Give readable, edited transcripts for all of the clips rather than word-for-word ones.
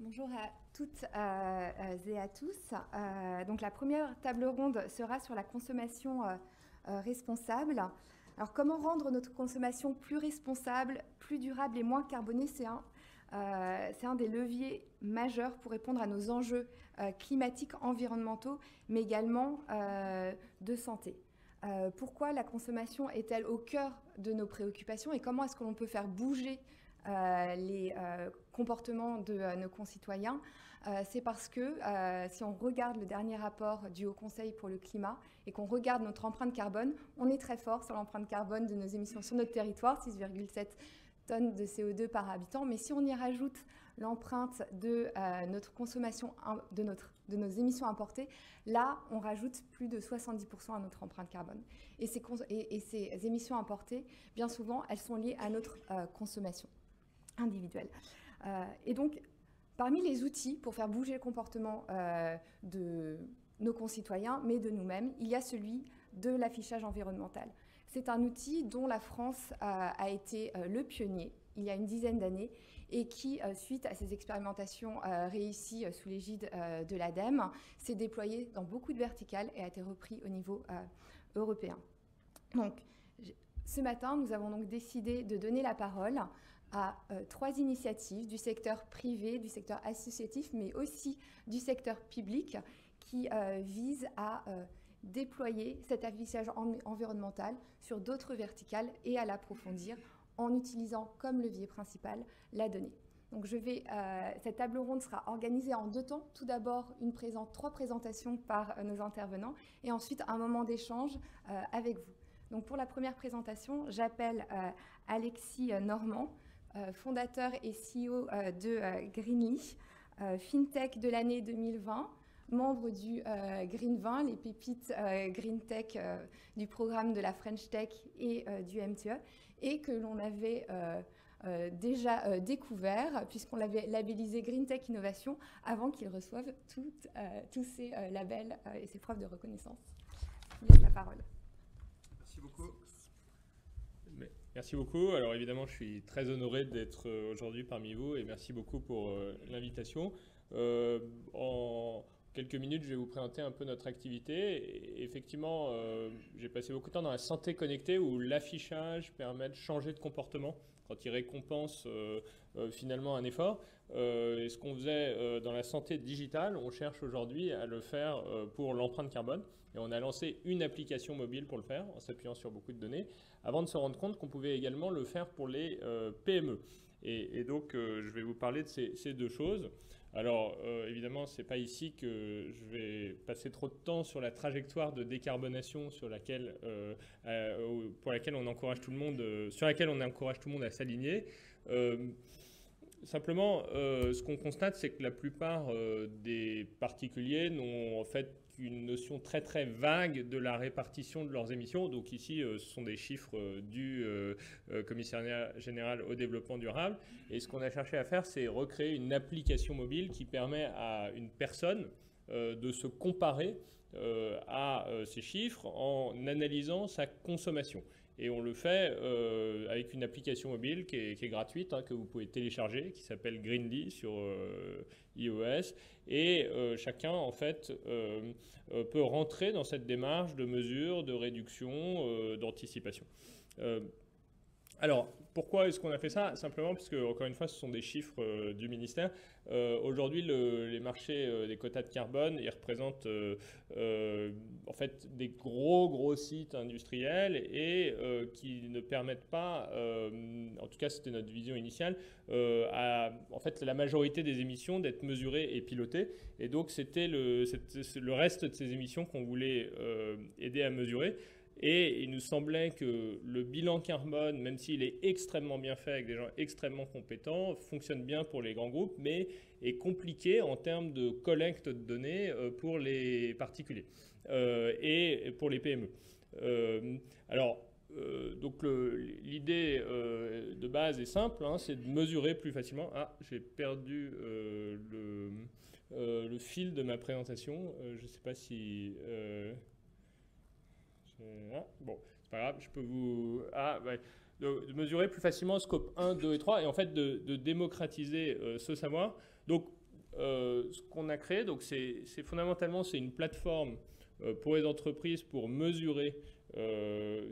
Bonjour à toutes et à tous. Donc la première table ronde sera sur la consommation responsable. Alors comment rendre notre consommation plus responsable, plus durable et moins carbonée, c'est un des leviers majeurs pour répondre à nos enjeux climatiques, environnementaux, mais également de santé. Pourquoi la consommation est-elle au cœur de nos préoccupations et comment est-ce que l'on peut faire bouger les comportements de nos concitoyens? C'est parce que si on regarde le dernier rapport du Haut Conseil pour le climat et qu'on regarde notre empreinte carbone, on est très fort sur l'empreinte carbone de nos émissions sur notre territoire, 6,7 tonnes de CO2 par habitant. Mais si on y rajoute l'empreinte de notre consommation, de nos émissions importées, là, on rajoute plus de 70% à notre empreinte carbone. Et ces émissions importées, bien souvent, elles sont liées à notre consommation individuelle. Et donc, parmi les outils pour faire bouger le comportement de nos concitoyens, mais de nous-mêmes, il y a celui de l'affichage environnemental. C'est un outil dont la France a été le pionnier il y a une dizaine d'années et qui, suite à ces expérimentations réussies sous l'égide de l'ADEME, s'est déployé dans beaucoup de verticales et a été repris au niveau européen. Donc, ce matin, nous avons donc décidé de donner la parole à 3 initiatives du secteur privé, du secteur associatif, mais aussi du secteur public qui visent à déployer cet affichage environnemental sur d'autres verticales et à l'approfondir en utilisant comme levier principal la donnée. Donc cette table ronde sera organisée en 2 temps. Tout d'abord, 3 présentations par nos intervenants et ensuite un moment d'échange avec vous. Donc pour la première présentation, j'appelle Alexis Normand, fondateur et CEO de Greenly, FinTech de l'année 2020, membre du Green 20, les pépites Green Tech du programme de la French Tech et du MTE, et que l'on avait déjà découvert, puisqu'on l'avait labellisé Green Tech Innovation avant qu'il reçoive tous ces labels et ces preuves de reconnaissance. Je vous laisse la parole. Merci beaucoup. Merci beaucoup. Alors évidemment, je suis très honoré d'être aujourd'hui parmi vous et merci beaucoup pour l'invitation. En quelques minutes, je vais vous présenter un peu notre activité. Et effectivement, j'ai passé beaucoup de temps dans la santé connectée où l'affichage permet de changer de comportement quand il récompense finalement un effort. Et ce qu'on faisait dans la santé digitale, on cherche aujourd'hui à le faire pour l'empreinte carbone. Et on a lancé une application mobile pour le faire, en s'appuyant sur beaucoup de données, avant de se rendre compte qu'on pouvait également le faire pour les PME. Et donc, je vais vous parler de ces 2 choses. Alors, évidemment, ce n'est pas ici que je vais passer trop de temps sur la trajectoire de décarbonation pour laquelle on encourage tout le monde, sur laquelle on encourage tout le monde à s'aligner. Simplement, ce qu'on constate, c'est que la plupart des particuliers n'ont en fait une notion très très vague de la répartition de leurs émissions. Donc ici, ce sont des chiffres du Commissariat général au développement durable. Et ce qu'on a cherché à faire, c'est recréer une application mobile qui permet à une personne de se comparer à ces chiffres en analysant sa consommation. Et on le fait avec une application mobile qui est gratuite, que vous pouvez télécharger, qui s'appelle Greenly sur iOS. Et chacun, en fait, peut rentrer dans cette démarche de mesure, de réduction, d'anticipation. Alors, pourquoi est-ce qu'on a fait ça? Simplement parce que, encore une fois, ce sont des chiffres du ministère. Aujourd'hui, les marchés des quotas de carbone, ils représentent en fait des gros sites industriels et qui ne permettent pas, en tout cas c'était notre vision initiale, à en fait la majorité des émissions d'être mesurées et pilotées. Et donc c'était le reste de ces émissions qu'on voulait aider à mesurer. Et il nous semblait que le bilan carbone, même s'il est extrêmement bien fait avec des gens extrêmement compétents, fonctionne bien pour les grands groupes, mais est compliqué en termes de collecte de données pour les particuliers et pour les PME. Donc l'idée de base est simple, c'est de mesurer plus facilement. Ah, j'ai perdu le fil de ma présentation. Je ne sais pas si... bon, c'est pas grave, je peux vous... de mesurer plus facilement scope 1, 2 et 3 et en fait de démocratiser ce savoir. Donc ce qu'on a créé, donc c'est fondamentalement c'est une plateforme pour les entreprises pour mesurer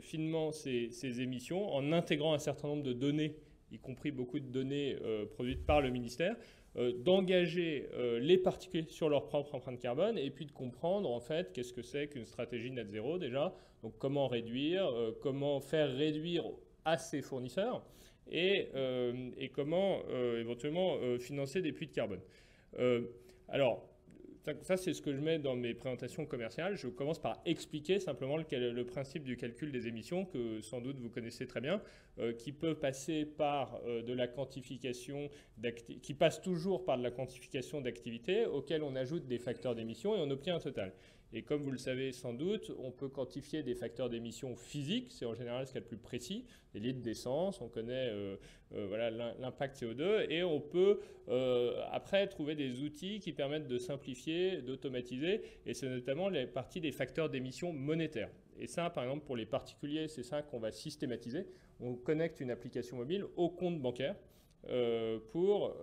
finement ces émissions en intégrant un certain nombre de données, y compris beaucoup de données produites par le ministère, d'engager les particuliers sur leur propre empreinte carbone et puis de comprendre en fait qu'est-ce que c'est qu'une stratégie net zéro déjà, donc comment réduire, comment faire réduire à ses fournisseurs et comment éventuellement financer des puits de carbone. Alors, ça, c'est ce que je mets dans mes présentations commerciales. Je commence par expliquer simplement le principe du calcul des émissions, que sans doute vous connaissez très bien, qui peut passer par de la quantification, qui passe toujours par de la quantification d'activité, auquel on ajoute des facteurs d'émission et on obtient un total. Et comme vous le savez sans doute, on peut quantifier des facteurs d'émission physiques, c'est en général ce qu'il y a de plus précis, des litres d'essence, on connaît voilà, l'impact CO2, et on peut après trouver des outils qui permettent de simplifier, d'automatiser, et c'est notamment la partie des facteurs d'émission monétaires. Et ça, par exemple, pour les particuliers, c'est ça qu'on va systématiser. On connecte une application mobile au compte bancaire pour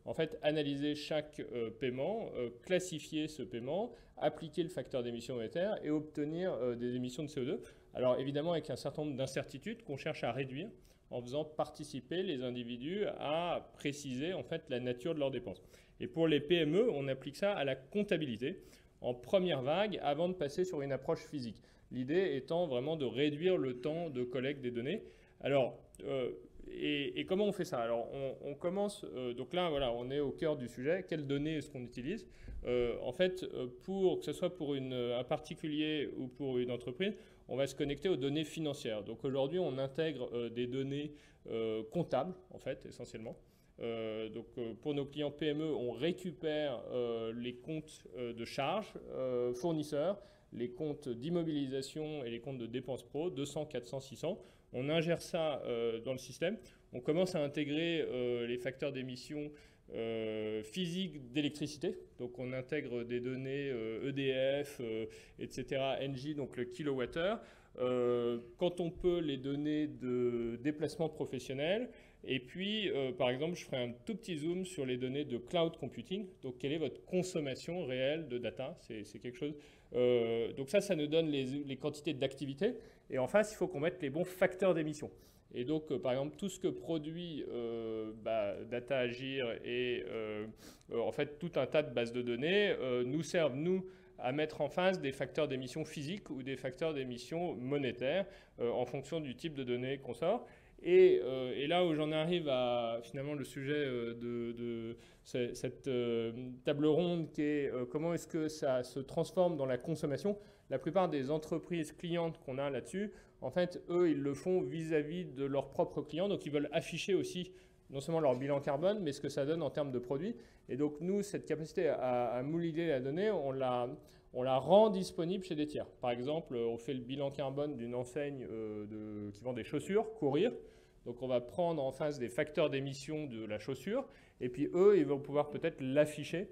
en fait analyser chaque paiement, classifier ce paiement, appliquer le facteur d'émission monétaire et obtenir des émissions de CO2. Alors évidemment avec un certain nombre d'incertitudes qu'on cherche à réduire en faisant participer les individus à préciser en fait la nature de leurs dépenses. Et pour les PME, on applique ça à la comptabilité en première vague avant de passer sur une approche physique. L'idée étant vraiment de réduire le temps de collecte des données. Alors, et comment on fait ça? Alors, on commence, donc là, voilà, on est au cœur du sujet. Quelles données est-ce qu'on utilise? En fait, que ce soit pour un particulier ou pour une entreprise, on va se connecter aux données financières. Donc aujourd'hui, on intègre des données comptables, en fait, essentiellement. Donc pour nos clients PME, on récupère les comptes de charges fournisseurs, les comptes d'immobilisation et les comptes de dépenses pro, 200, 400, 600. On ingère ça dans le système. On commence à intégrer les facteurs d'émission physiques d'électricité. Donc on intègre des données EDF, etc., Engie, donc le kilowattheure. Quand on peut, les données de déplacement professionnel. Et puis, par exemple, je ferai un tout petit zoom sur les données de cloud computing. Donc, quelle est votre consommation réelle de data? C'est quelque chose. Donc ça nous donne les quantités d'activité. Et en face, il faut qu'on mette les bons facteurs d'émission. Et donc, par exemple, tout ce que produit Data Agir et en fait tout un tas de bases de données nous servent, nous, à mettre en face des facteurs d'émission physiques ou des facteurs d'émission monétaires en fonction du type de données qu'on sort. Et là où j'en arrive à finalement le sujet de cette table ronde qui est comment est-ce que ça se transforme dans la consommation. La plupart des entreprises clientes qu'on a là-dessus, en fait, eux, ils le font vis-à-vis de leurs propres clients. Donc, ils veulent afficher aussi non seulement leur bilan carbone, mais ce que ça donne en termes de produits. Et donc, nous, cette capacité à moduler la donnée, on la rend disponible chez des tiers. Par exemple, on fait le bilan carbone d'une enseigne qui vend des chaussures, Courir. Donc, on va prendre en face des facteurs d'émission de la chaussure. Et puis, eux, ils vont pouvoir peut-être l'afficher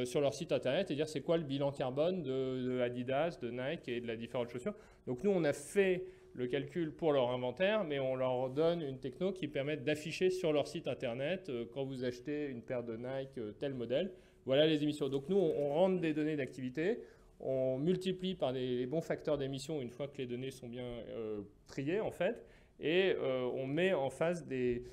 sur leur site internet et dire c'est quoi le bilan carbone de Adidas, de Nike et de la différentes chaussures. Donc, nous, on a fait le calcul pour leur inventaire, mais on leur donne une techno qui permet d'afficher sur leur site internet quand vous achetez une paire de Nike tel modèle, voilà les émissions. Donc, nous, on rentre des données d'activité, on multiplie par les bons facteurs d'émission une fois que les données sont bien triées, en fait. Et on met en face des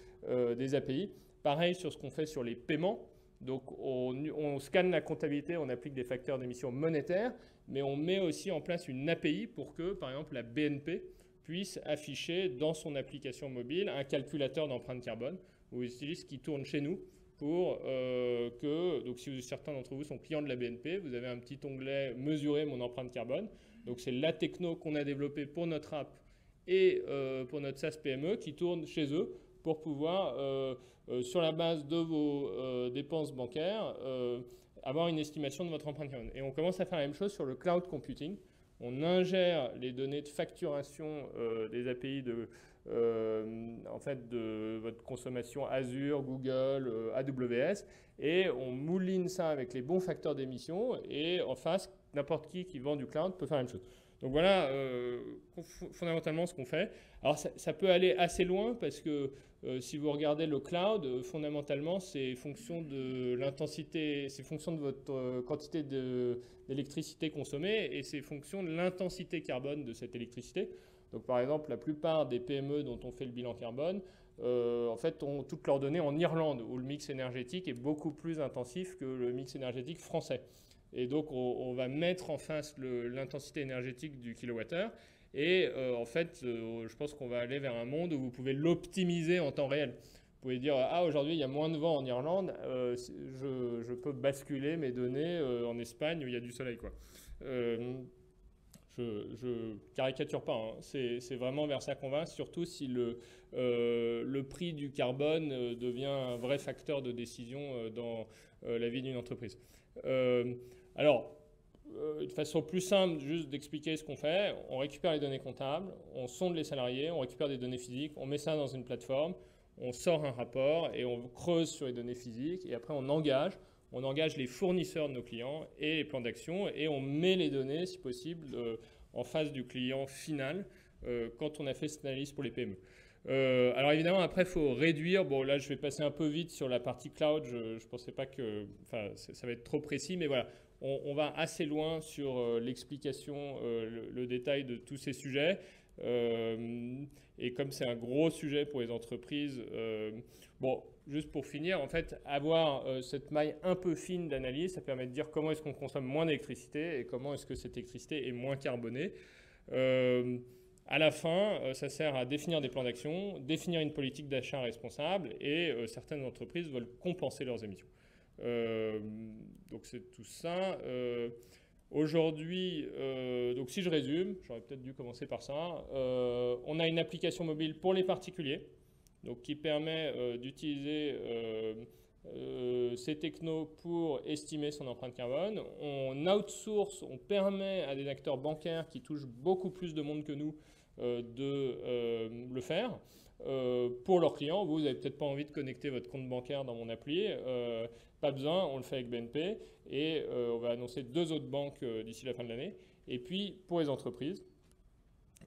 API. Pareil sur ce qu'on fait sur les paiements. Donc on scanne la comptabilité, on applique des facteurs d'émission monétaires, mais on met aussi en place une API pour que, par exemple, la BNP puisse afficher dans son application mobile un calculateur d'empreinte carbone ou utilise qui tourne chez nous pour donc si certains d'entre vous sont clients de la BNP, vous avez un petit onglet « Mesurer mon empreinte carbone ». Donc c'est la techno qu'on a développée pour notre app et pour notre SaaS PME qui tourne chez eux pour pouvoir, sur la base de vos dépenses bancaires, avoir une estimation de votre empreinte carbone. Et on commence à faire la même chose sur le cloud computing. On ingère les données de facturation des API en fait, de votre consommation Azure, Google, AWS, et on mouline ça avec les bons facteurs d'émission, et en face, n'importe qui vend du cloud peut faire la même chose. Donc voilà fondamentalement ce qu'on fait. Alors ça peut aller assez loin parce que si vous regardez le cloud, fondamentalement c'est fonction de l'intensité, c'est fonction de votre quantité d'électricité consommée et c'est fonction de l'intensité carbone de cette électricité. Donc par exemple la plupart des PME dont on fait le bilan carbone, en fait ont toutes leurs données en Irlande où le mix énergétique est beaucoup plus intensif que le mix énergétique français. Et donc, on va mettre en face l'intensité énergétique du kilowattheure. Et en fait, je pense qu'on va aller vers un monde où vous pouvez l'optimiser en temps réel. Vous pouvez dire, ah, aujourd'hui, il y a moins de vent en Irlande, je peux basculer mes données en Espagne où il y a du soleil, quoi. Je caricature pas, hein. C'est vraiment vers ça qu'on va, surtout si le prix du carbone devient un vrai facteur de décision dans la vie d'une entreprise. Alors, de façon plus simple, juste d'expliquer ce qu'on fait, on récupère les données comptables, on sonde les salariés, on récupère des données physiques, on met ça dans une plateforme, on sort un rapport et on creuse sur les données physiques et après on engage les fournisseurs de nos clients et les plans d'action et on met les données, si possible, en face du client final quand on a fait cette analyse pour les PME. Alors évidemment, après, il faut réduire. Bon, là, je vais passer un peu vite sur la partie cloud. Je ne pensais pas que ça va être trop précis, mais voilà, on va assez loin sur l'explication, le détail de tous ces sujets. Et comme c'est un gros sujet pour les entreprises, bon, juste pour finir, en fait, avoir cette maille un peu fine d'analyse, ça permet de dire comment est-ce qu'on consomme moins d'électricité et comment est-ce que cette électricité est moins carbonée. À la fin, ça sert à définir des plans d'action, définir une politique d'achat responsable et certaines entreprises veulent compenser leurs émissions. Donc c'est tout ça. Aujourd'hui, donc si je résume, j'aurais peut-être dû commencer par ça, on a une application mobile pour les particuliers donc qui permet d'utiliser ces technos pour estimer son empreinte carbone. On outsource, on permet à des acteurs bancaires qui touchent beaucoup plus de monde que nous de le faire pour leurs clients. Vous n'avez peut-être pas envie de connecter votre compte bancaire dans mon appli. Pas besoin, on le fait avec BNP et on va annoncer 2 autres banques d'ici la fin de l'année. Et puis pour les entreprises,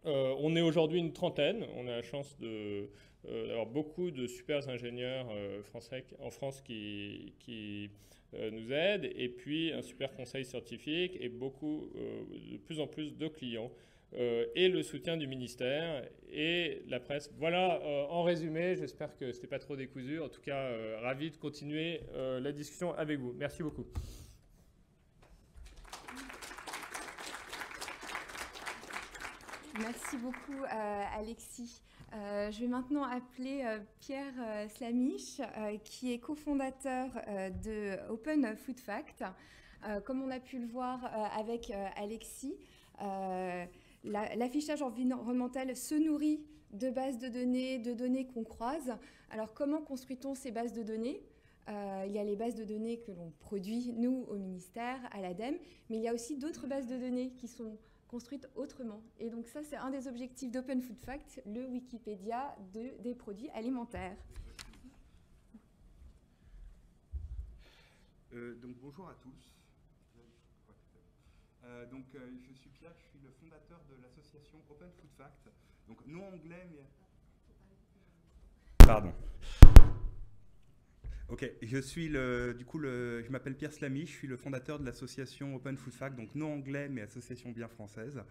on est aujourd'hui une trentaine. On a la chance d'avoir beaucoup de super ingénieurs français en France qui nous aident et puis un super conseil scientifique et de plus en plus de clients et le soutien du ministère et la presse. Voilà, en résumé, j'espère que ce n'était pas trop décousu. En tout cas, ravi de continuer la discussion avec vous. Merci beaucoup. Merci beaucoup, Alexis. Je vais maintenant appeler Pierre Slamiche, qui est cofondateur de Open Food Fact. Comme on a pu le voir avec Alexis, l'affichage environnemental se nourrit de bases de données qu'on croise. Alors, comment construit-on ces bases de données ? Il y a les bases de données que l'on produit, nous, au ministère, à l'ADEME, mais il y a aussi d'autres bases de données qui sont construites autrement. Et donc ça, c'est un des objectifs d'Open Food Fact, le Wikipédia des produits alimentaires. Donc bonjour à tous. Je suis Pierre, je suis le fondateur de l'association Open Food Fact. Donc non anglais, mais... Pardon. Ok, je m'appelle Pierre Slamiche, je suis le fondateur de l'association Open Food Fact, donc non anglais, mais association bien française.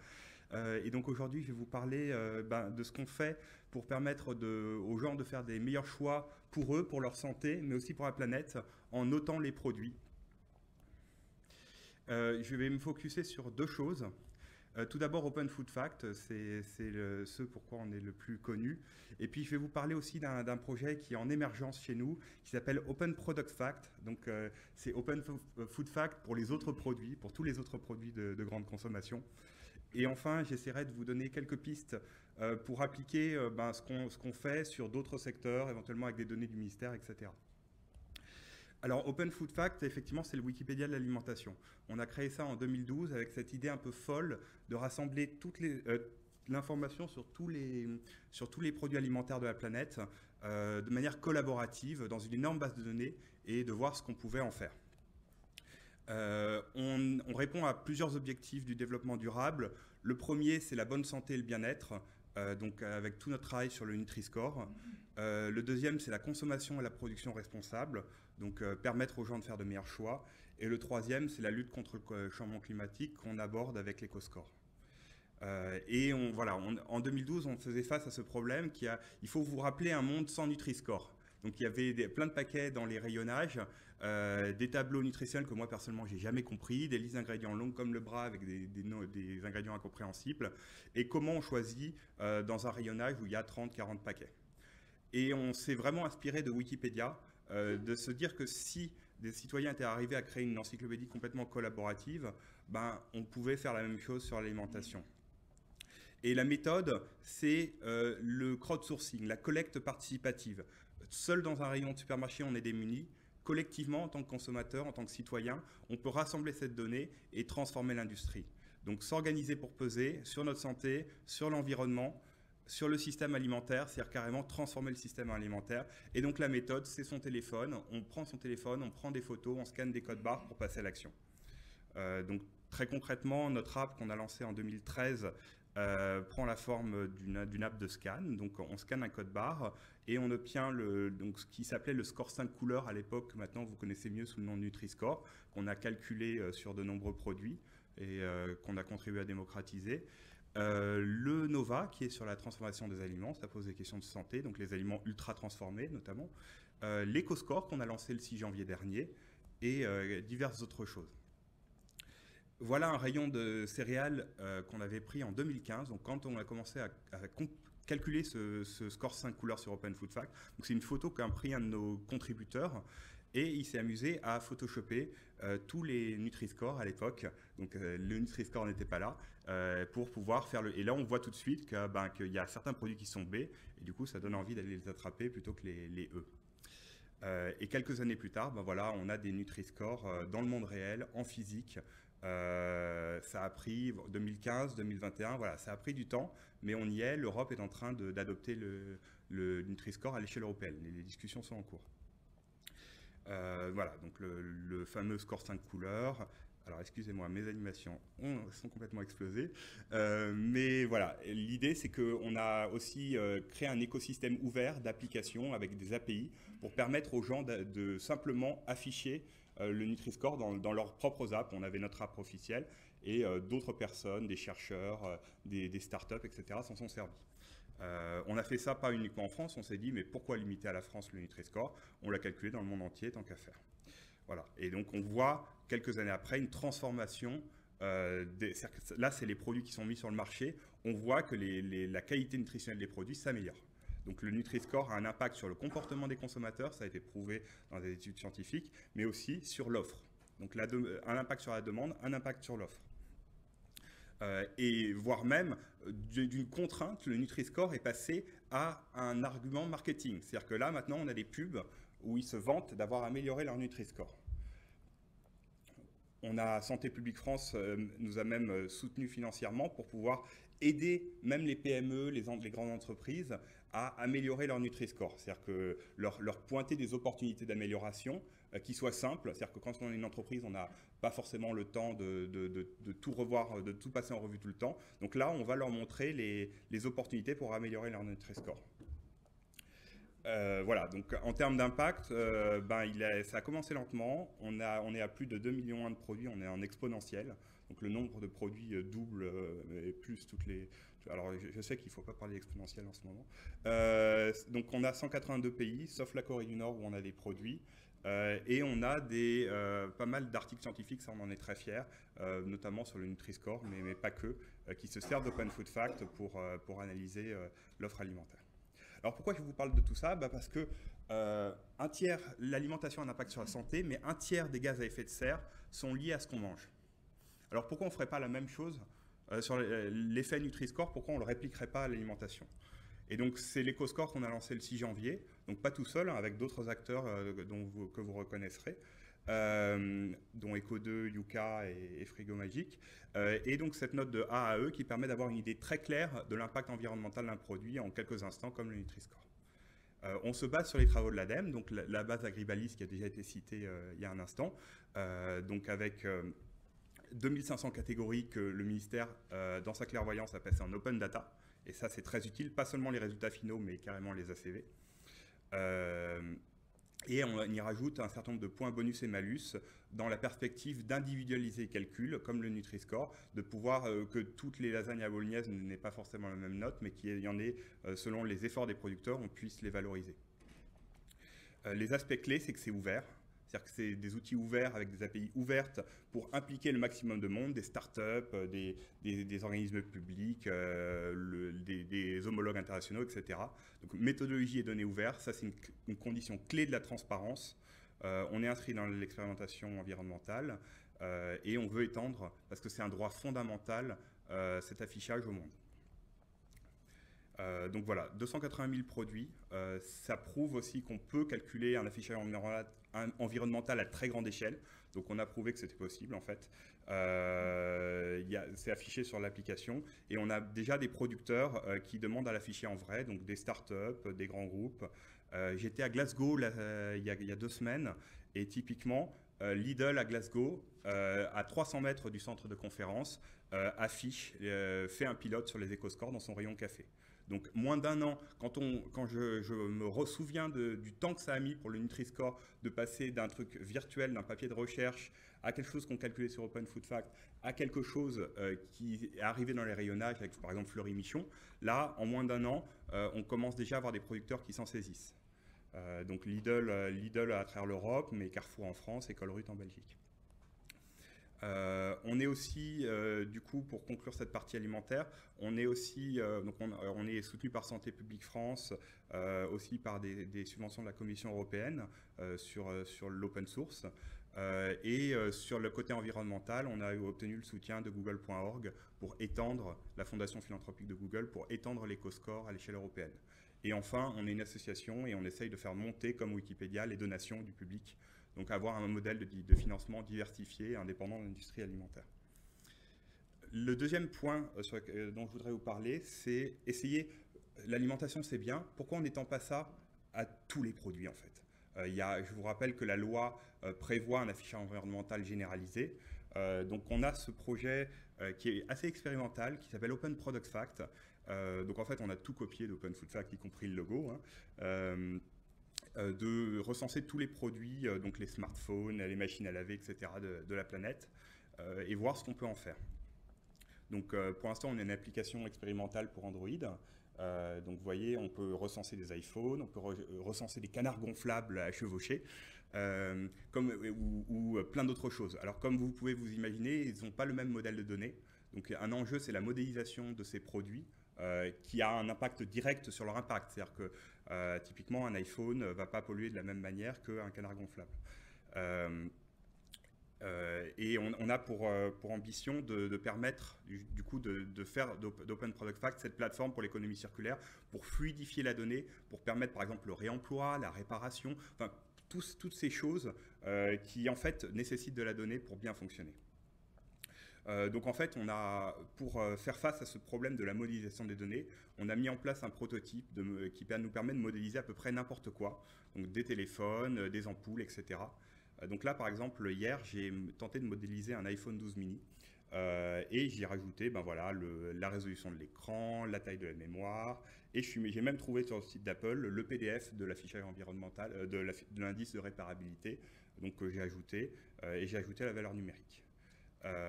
Et donc aujourd'hui, je vais vous parler de ce qu'on fait pour permettre aux gens de faire des meilleurs choix pour eux, pour leur santé, mais aussi pour la planète, en notant les produits. Je vais me focuser sur 2 choses. Tout d'abord, Open Food Fact, c'est ce pourquoi on est le plus connu. Et puis, je vais vous parler aussi d'un projet qui est en émergence chez nous, qui s'appelle Open Product Fact. Donc, c'est Open Food Fact pour les autres produits, pour tous les autres produits de grande consommation. Et enfin, j'essaierai de vous donner quelques pistes pour appliquer ce qu'on fait sur d'autres secteurs, éventuellement avec des données du ministère, etc. Alors, Open Food Fact, effectivement, c'est le Wikipédia de l'alimentation. On a créé ça en 2012 avec cette idée un peu folle de rassembler toute l'information sur tous les produits alimentaires de la planète de manière collaborative dans une énorme base de données et de voir ce qu'on pouvait en faire. On répond à plusieurs objectifs du développement durable. Le premier, c'est la bonne santé et le bien-être, donc avec tout notre travail sur le Nutri-Score. Le deuxième, c'est la consommation et la production responsable, donc permettre aux gens de faire de meilleurs choix. Et le troisième, c'est la lutte contre le changement climatique qu'on aborde avec l'EcoScore. En 2012, on faisait face à ce problème il faut vous rappeler un monde sans Nutri-Score. Donc il y avait plein de paquets dans les rayonnages, des tableaux nutritionnels que moi personnellement j'ai jamais compris, des listes d'ingrédients longues comme le bras avec des ingrédients incompréhensibles. Et comment on choisit dans un rayonnage où il y a 30-40 paquets. Et on s'est vraiment inspiré de Wikipédia, de se dire que si des citoyens étaient arrivés à créer une encyclopédie complètement collaborative, on pouvait faire la même chose sur l'alimentation. Et la méthode, c'est le crowdsourcing, la collecte participative. Seul dans un rayon de supermarché, on est démunis. Collectivement, en tant que consommateur, en tant que citoyen, on peut rassembler cette donnée et transformer l'industrie. Donc s'organiser pour peser sur notre santé, sur l'environnement, sur le système alimentaire, c'est-à-dire carrément transformer le système alimentaire. Et donc la méthode, c'est son téléphone. On prend son téléphone, on prend des photos, on scanne des codes barres pour passer à l'action. Donc très concrètement, notre app qu'on a lancée en 2013 prend la forme d'une app de scan. Donc on scanne un code barre et on obtient ce qui s'appelait le score 5 couleurs à l'époque, maintenant vous connaissez mieux sous le nom de Nutri-Score, qu'on a calculé sur de nombreux produits et qu'on a contribué à démocratiser. Le Nova qui est sur la transformation des aliments, ça pose des questions de santé, donc les aliments ultra transformés notamment. L'EcoScore qu'on a lancé le 6 janvier dernier et diverses autres choses. Voilà un rayon de céréales qu'on avait pris en 2015, donc quand on a commencé à calculer ce score 5 couleurs sur Open Food Facts. Donc c'est une photo qu'a pris un de nos contributeurs et il s'est amusé à photoshopper tous les Nutri-Score à l'époque. Donc le Nutri-Score n'était pas là pour pouvoir faire le... Et là on voit tout de suite qu'il y a certains produits qui sont B et du coup ça donne envie d'aller les attraper plutôt que les E. Et quelques années plus tard, on a des Nutri-Score dans le monde réel, en physique. Ça a pris 2015, 2021, voilà, ça a pris du temps, mais on y est. L'Europe est en train d'adopter le Nutri-Score à l'échelle européenne. Les discussions sont en cours. Voilà, donc le fameux score 5 couleurs. Alors, excusez-moi, mes animations sont complètement explosées. Mais voilà, l'idée, c'est qu'on a aussi créé un écosystème ouvert d'applications avec des API pour permettre aux gens de simplement afficher le Nutri-Score dans leurs propres apps. On avait notre app officielle et d'autres personnes, des chercheurs, des startups, etc. s'en sont servis. On a fait ça pas uniquement en France, on s'est dit mais pourquoi limiter à la France le Nutri-Score? On l'a calculé dans le monde entier tant qu'à faire. Voilà. Et donc on voit quelques années après une transformation. Là c'est les produits qui sont mis sur le marché. On voit que la qualité nutritionnelle des produits s'améliore. Donc le Nutri-Score a un impact sur le comportement des consommateurs, ça a été prouvé dans des études scientifiques, mais aussi sur l'offre. Donc un impact sur la demande, un impact sur l'offre. Et voire même d'une contrainte, le Nutri-Score est passé à un argument marketing. C'est-à-dire que là maintenant on a des pubs où ils se vantent d'avoir amélioré leur Nutri-Score. On a Santé publique France nous a même soutenu financièrement pour pouvoir aider même les PME, les grandes entreprises à améliorer leur Nutri-Score. C'est-à-dire que leur pointer des opportunités d'amélioration qui soient simples. C'est-à-dire que quand on est une entreprise, on n'a pas forcément le temps de tout revoir, de tout passer en revue tout le temps. Donc là, on va leur montrer les opportunités pour améliorer leur Nutri-Score. Voilà, donc en termes d'impact, ça a commencé lentement. On est à plus de 2 millions de produits, on est en exponentiel. Donc le nombre de produits double et plus toutes les... Alors je sais qu'il ne faut pas parler exponentiel en ce moment. Donc on a 182 pays, sauf la Corée du Nord où on a des produits. Et on a pas mal d'articles scientifiques, ça on en est très fiers, notamment sur le Nutri-Score, mais pas que, qui se servent d'Open Food Facts pour analyser l'offre alimentaire. Alors pourquoi je vous parle de tout ça? Parce que l'alimentation a un impact sur la santé, mais un tiers des gaz à effet de serre sont liés à ce qu'on mange. Alors pourquoi on ne ferait pas la même chose sur l'effet Nutri-Score? Pourquoi on ne le répliquerait pas à l'alimentation? Et donc c'est l'EcoScore qu'on a lancé le 6 janvier, donc pas tout seul, avec d'autres acteurs que vous reconnaîtrez, dont Eco2, Yuka et Frigo Magique. Et donc cette note de A à E qui permet d'avoir une idée très claire de l'impact environnemental d'un produit en quelques instants, comme le Nutri-Score. On se base sur les travaux de l'ADEME, donc la base Agribalis qui a déjà été citée il y a un instant, donc avec 2500 catégories que le ministère, dans sa clairvoyance, a passé en open data. Et ça, c'est très utile, pas seulement les résultats finaux, mais carrément les ACV. Et on y rajoute un certain nombre de points bonus et malus dans la perspective d'individualiser les calculs, comme le Nutri-Score, de pouvoir que toutes les lasagnes à bolognaise n'aient pas forcément la même note, mais qu'il y en ait, selon les efforts des producteurs, on puisse les valoriser. Les aspects clés, c'est que c'est ouvert. C'est-à-dire que c'est des outils ouverts avec des API ouvertes pour impliquer le maximum de monde, des startups, des organismes publics, des homologues internationaux, etc. Donc méthodologie et données ouvertes, ça c'est une condition clé de la transparence. On est inscrit dans l'expérimentation environnementale et on veut étendre, parce que c'est un droit fondamental, cet affichage au monde. Donc voilà, 280 000 produits. Ça prouve aussi qu'on peut calculer un affichage environnemental à très grande échelle. Donc on a prouvé que c'était possible en fait. C'est affiché sur l'application et on a déjà des producteurs qui demandent à l'afficher en vrai, donc des startups, des grands groupes. J'étais à Glasgow il y a 2 semaines et typiquement Lidl à Glasgow, à 300 mètres du centre de conférence, fait un pilote sur les éco-scores dans son rayon café. Donc moins d'1 an, quand je me souviens du temps que ça a mis pour le Nutri-Score de passer d'un truc virtuel, d'un papier de recherche, à quelque chose qu'on calculait sur Open Food Facts, à quelque chose qui est arrivé dans les rayonnages avec par exemple Fleury Michon, là en moins d'1 an, on commence déjà à avoir des producteurs qui s'en saisissent. Donc Lidl à travers l'Europe, mais Carrefour en France et Colruyt en Belgique. On est aussi, du coup, pour conclure cette partie alimentaire, on est aussi, donc on est soutenu par Santé publique France, aussi par des subventions de la Commission européenne sur l'open source. Et sur le côté environnemental, on a obtenu le soutien de Google.org pour étendre, la fondation philanthropique de Google, pour étendre l'éco-score à l'échelle européenne. Et enfin, on est une association et on essaye de faire monter, comme Wikipédia, les donations du public. Donc avoir un modèle de financement diversifié et indépendant de l'industrie alimentaire. Le deuxième point dont je voudrais vous parler, c'est essayer, l'alimentation c'est bien, pourquoi on n'étend pas ça à tous les produits en fait. Je vous rappelle que la loi prévoit un affichage environnemental généralisé. Donc on a ce projet qui est assez expérimental, qui s'appelle Open Product Fact. Donc en fait on a tout copié d'Open Food Fact, y compris le logo. De recenser tous les produits, donc les smartphones, les machines à laver, etc. de la planète, et voir ce qu'on peut en faire. Donc pour l'instant, on a une application expérimentale pour Android. Donc vous voyez, on peut recenser des iPhones, on peut recenser des canards gonflables à chevaucher, ou plein d'autres choses. Alors comme vous pouvez vous imaginer, ils n'ont pas le même modèle de données. Donc un enjeu, c'est la modélisation de ces produits, qui a un impact direct sur leur impact. C'est-à-dire que typiquement, un iPhone ne va pas polluer de la même manière qu'un canard gonflable. Et on a pour ambition de permettre du coup de faire d'Open Product Fact cette plateforme pour l'économie circulaire, pour fluidifier la donnée, pour permettre par exemple le réemploi, la réparation, enfin toutes ces choses qui en fait nécessitent de la donnée pour bien fonctionner. Donc en fait, pour faire face à ce problème de la modélisation des données, on a mis en place un prototype qui nous permet de modéliser à peu près n'importe quoi, donc des téléphones, des ampoules, etc. Donc là, par exemple, hier, j'ai tenté de modéliser un iPhone 12 mini et j'y ai rajouté la résolution de l'écran, la taille de la mémoire, et j'ai même trouvé sur le site d'Apple le PDF de l'affichage environnemental, de l'indice de réparabilité, donc que j'ai ajouté, et j'ai ajouté la valeur numérique.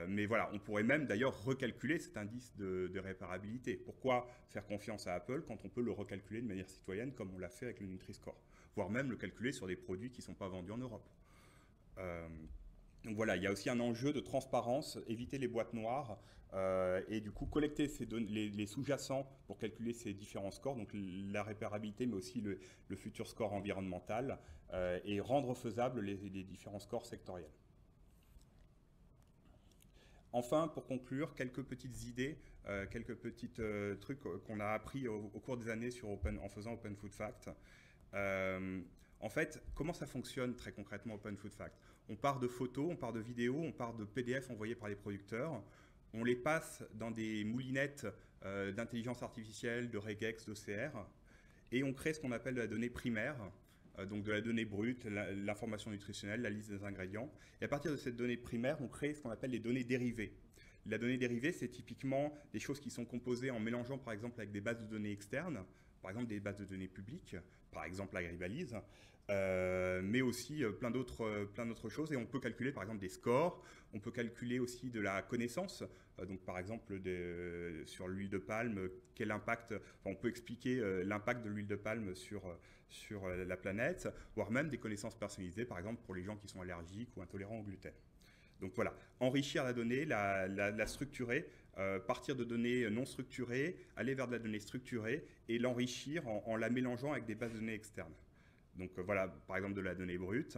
Mais voilà, on pourrait même d'ailleurs recalculer cet indice de réparabilité. Pourquoi faire confiance à Apple quand on peut le recalculer de manière citoyenne comme on l'a fait avec le Nutri-Score, voire même le calculer sur des produits qui ne sont pas vendus en Europe. Donc voilà, il y a aussi un enjeu de transparence, éviter les boîtes noires et du coup collecter les sous-jacents pour calculer ces différents scores, donc la réparabilité mais aussi le futur score environnemental et rendre faisables les différents scores sectoriels. Enfin, pour conclure, quelques petites idées, quelques petits trucs qu'on a appris au cours des années en faisant Open Food Fact. En fait, comment ça fonctionne très concrètement Open Food Fact? On part de photos, on part de vidéos, on part de PDF envoyés par les producteurs, on les passe dans des moulinettes d'intelligence artificielle, de regex, d'OCR, et on crée ce qu'on appelle de la donnée primaire, donc de la donnée brute, l'information nutritionnelle, la liste des ingrédients. Et à partir de cette donnée primaire, on crée ce qu'on appelle les données dérivées. La donnée dérivée, c'est typiquement des choses qui sont composées en mélangeant par exemple avec des bases de données externes, par exemple des bases de données publiques, par exemple Agribalise, mais aussi plein d'autres choses. Et on peut calculer par exemple des scores, on peut calculer aussi de la connaissance, donc par exemple sur l'huile de palme, quel impact, on peut expliquer l'impact de l'huile de palme sur la planète, voire même des connaissances personnalisées, par exemple pour les gens qui sont allergiques ou intolérants au gluten. Donc voilà, enrichir la donnée, la structurer, partir de données non structurées, aller vers de la donnée structurée et l'enrichir en la mélangeant avec des bases de données externes. Donc voilà, par exemple de la donnée brute.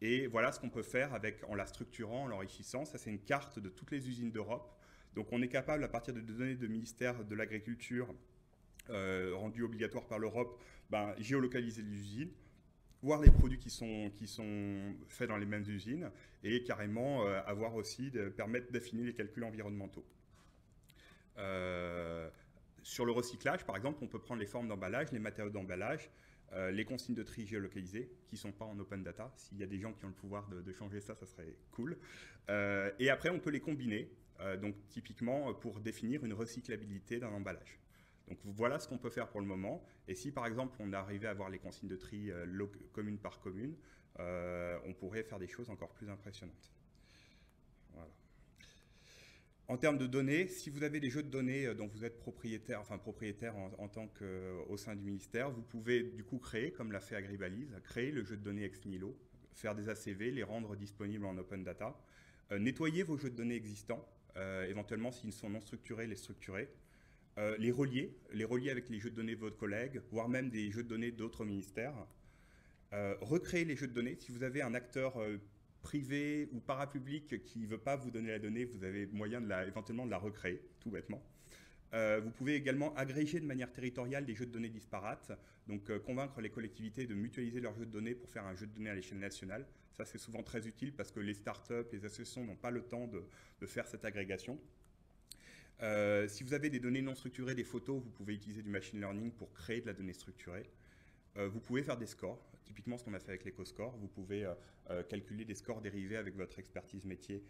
Et voilà ce qu'on peut faire en la structurant, en l'enrichissant. Ça, c'est une carte de toutes les usines d'Europe. Donc on est capable, à partir de données du ministère de l'Agriculture, rendues obligatoires par l'Europe, géolocaliser les usines, voir les produits qui sont faits dans les mêmes usines et carrément avoir aussi permettre d'affiner les calculs environnementaux. Sur le recyclage, par exemple, on peut prendre les formes d'emballage, les matériaux d'emballage, les consignes de tri géolocalisées qui ne sont pas en open data. S'il y a des gens qui ont le pouvoir de changer ça, ça serait cool. Et après, on peut les combiner, donc typiquement pour définir une recyclabilité d'un emballage. Donc voilà ce qu'on peut faire pour le moment. Et si par exemple on arrivait à avoir les consignes de tri commune par commune, on pourrait faire des choses encore plus impressionnantes. Voilà. En termes de données, si vous avez des jeux de données dont vous êtes propriétaire en tant qu'au sein du ministère, vous pouvez du coup créer, comme l'a fait Agribalise, créer le jeu de données ex nihilo, faire des ACV, les rendre disponibles en open data, nettoyer vos jeux de données existants, éventuellement s'ils sont non structurés, les structurer, les relier avec les jeux de données de votre collègue, voire même des jeux de données d'autres ministères, recréer les jeux de données. Si vous avez un acteur privé ou parapublic qui ne veut pas vous donner la donnée, vous avez moyen éventuellement de la recréer, tout bêtement. Vous pouvez également agréger de manière territoriale des jeux de données disparates, donc convaincre les collectivités de mutualiser leurs jeux de données pour faire un jeu de données à l'échelle nationale. Ça, c'est souvent très utile parce que les startups, les associations n'ont pas le temps de faire cette agrégation. Si vous avez des données non structurées, des photos, vous pouvez utiliser du machine learning pour créer de la donnée structurée. Vous pouvez faire des scores, typiquement ce qu'on a fait avec l'EcoScore. Vous pouvez calculer des scores dérivés avec votre expertise métier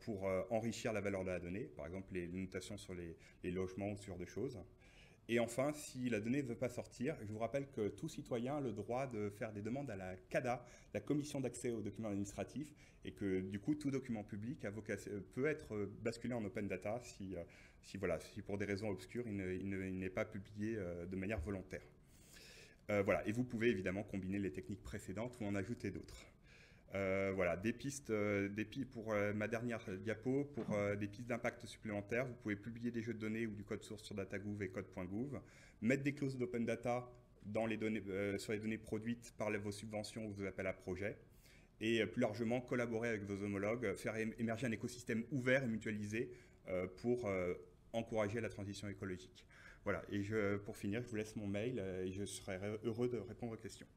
pour enrichir la valeur de la donnée, par exemple les notations sur les logements ou ce genre de choses. Et enfin, si la donnée ne veut pas sortir, je vous rappelle que tout citoyen a le droit de faire des demandes à la CADA, la Commission d'accès aux documents administratifs, et que du coup, tout document public peut être basculé en open data si pour des raisons obscures, il n'est pas publié de manière volontaire. Voilà, et vous pouvez évidemment combiner les techniques précédentes ou en ajouter d'autres. Voilà, des pistes pour ma dernière diapo, pour des pistes d'impact supplémentaires. Vous pouvez publier des jeux de données ou du code source sur Datagouv et code.gouv, mettre des clauses d'open data dans les données, sur les données produites par vos subventions ou vos appels à projets, et plus largement collaborer avec vos homologues, faire émerger un écosystème ouvert et mutualisé pour encourager la transition écologique. Voilà, et pour finir, je vous laisse mon mail et je serai heureux de répondre aux questions.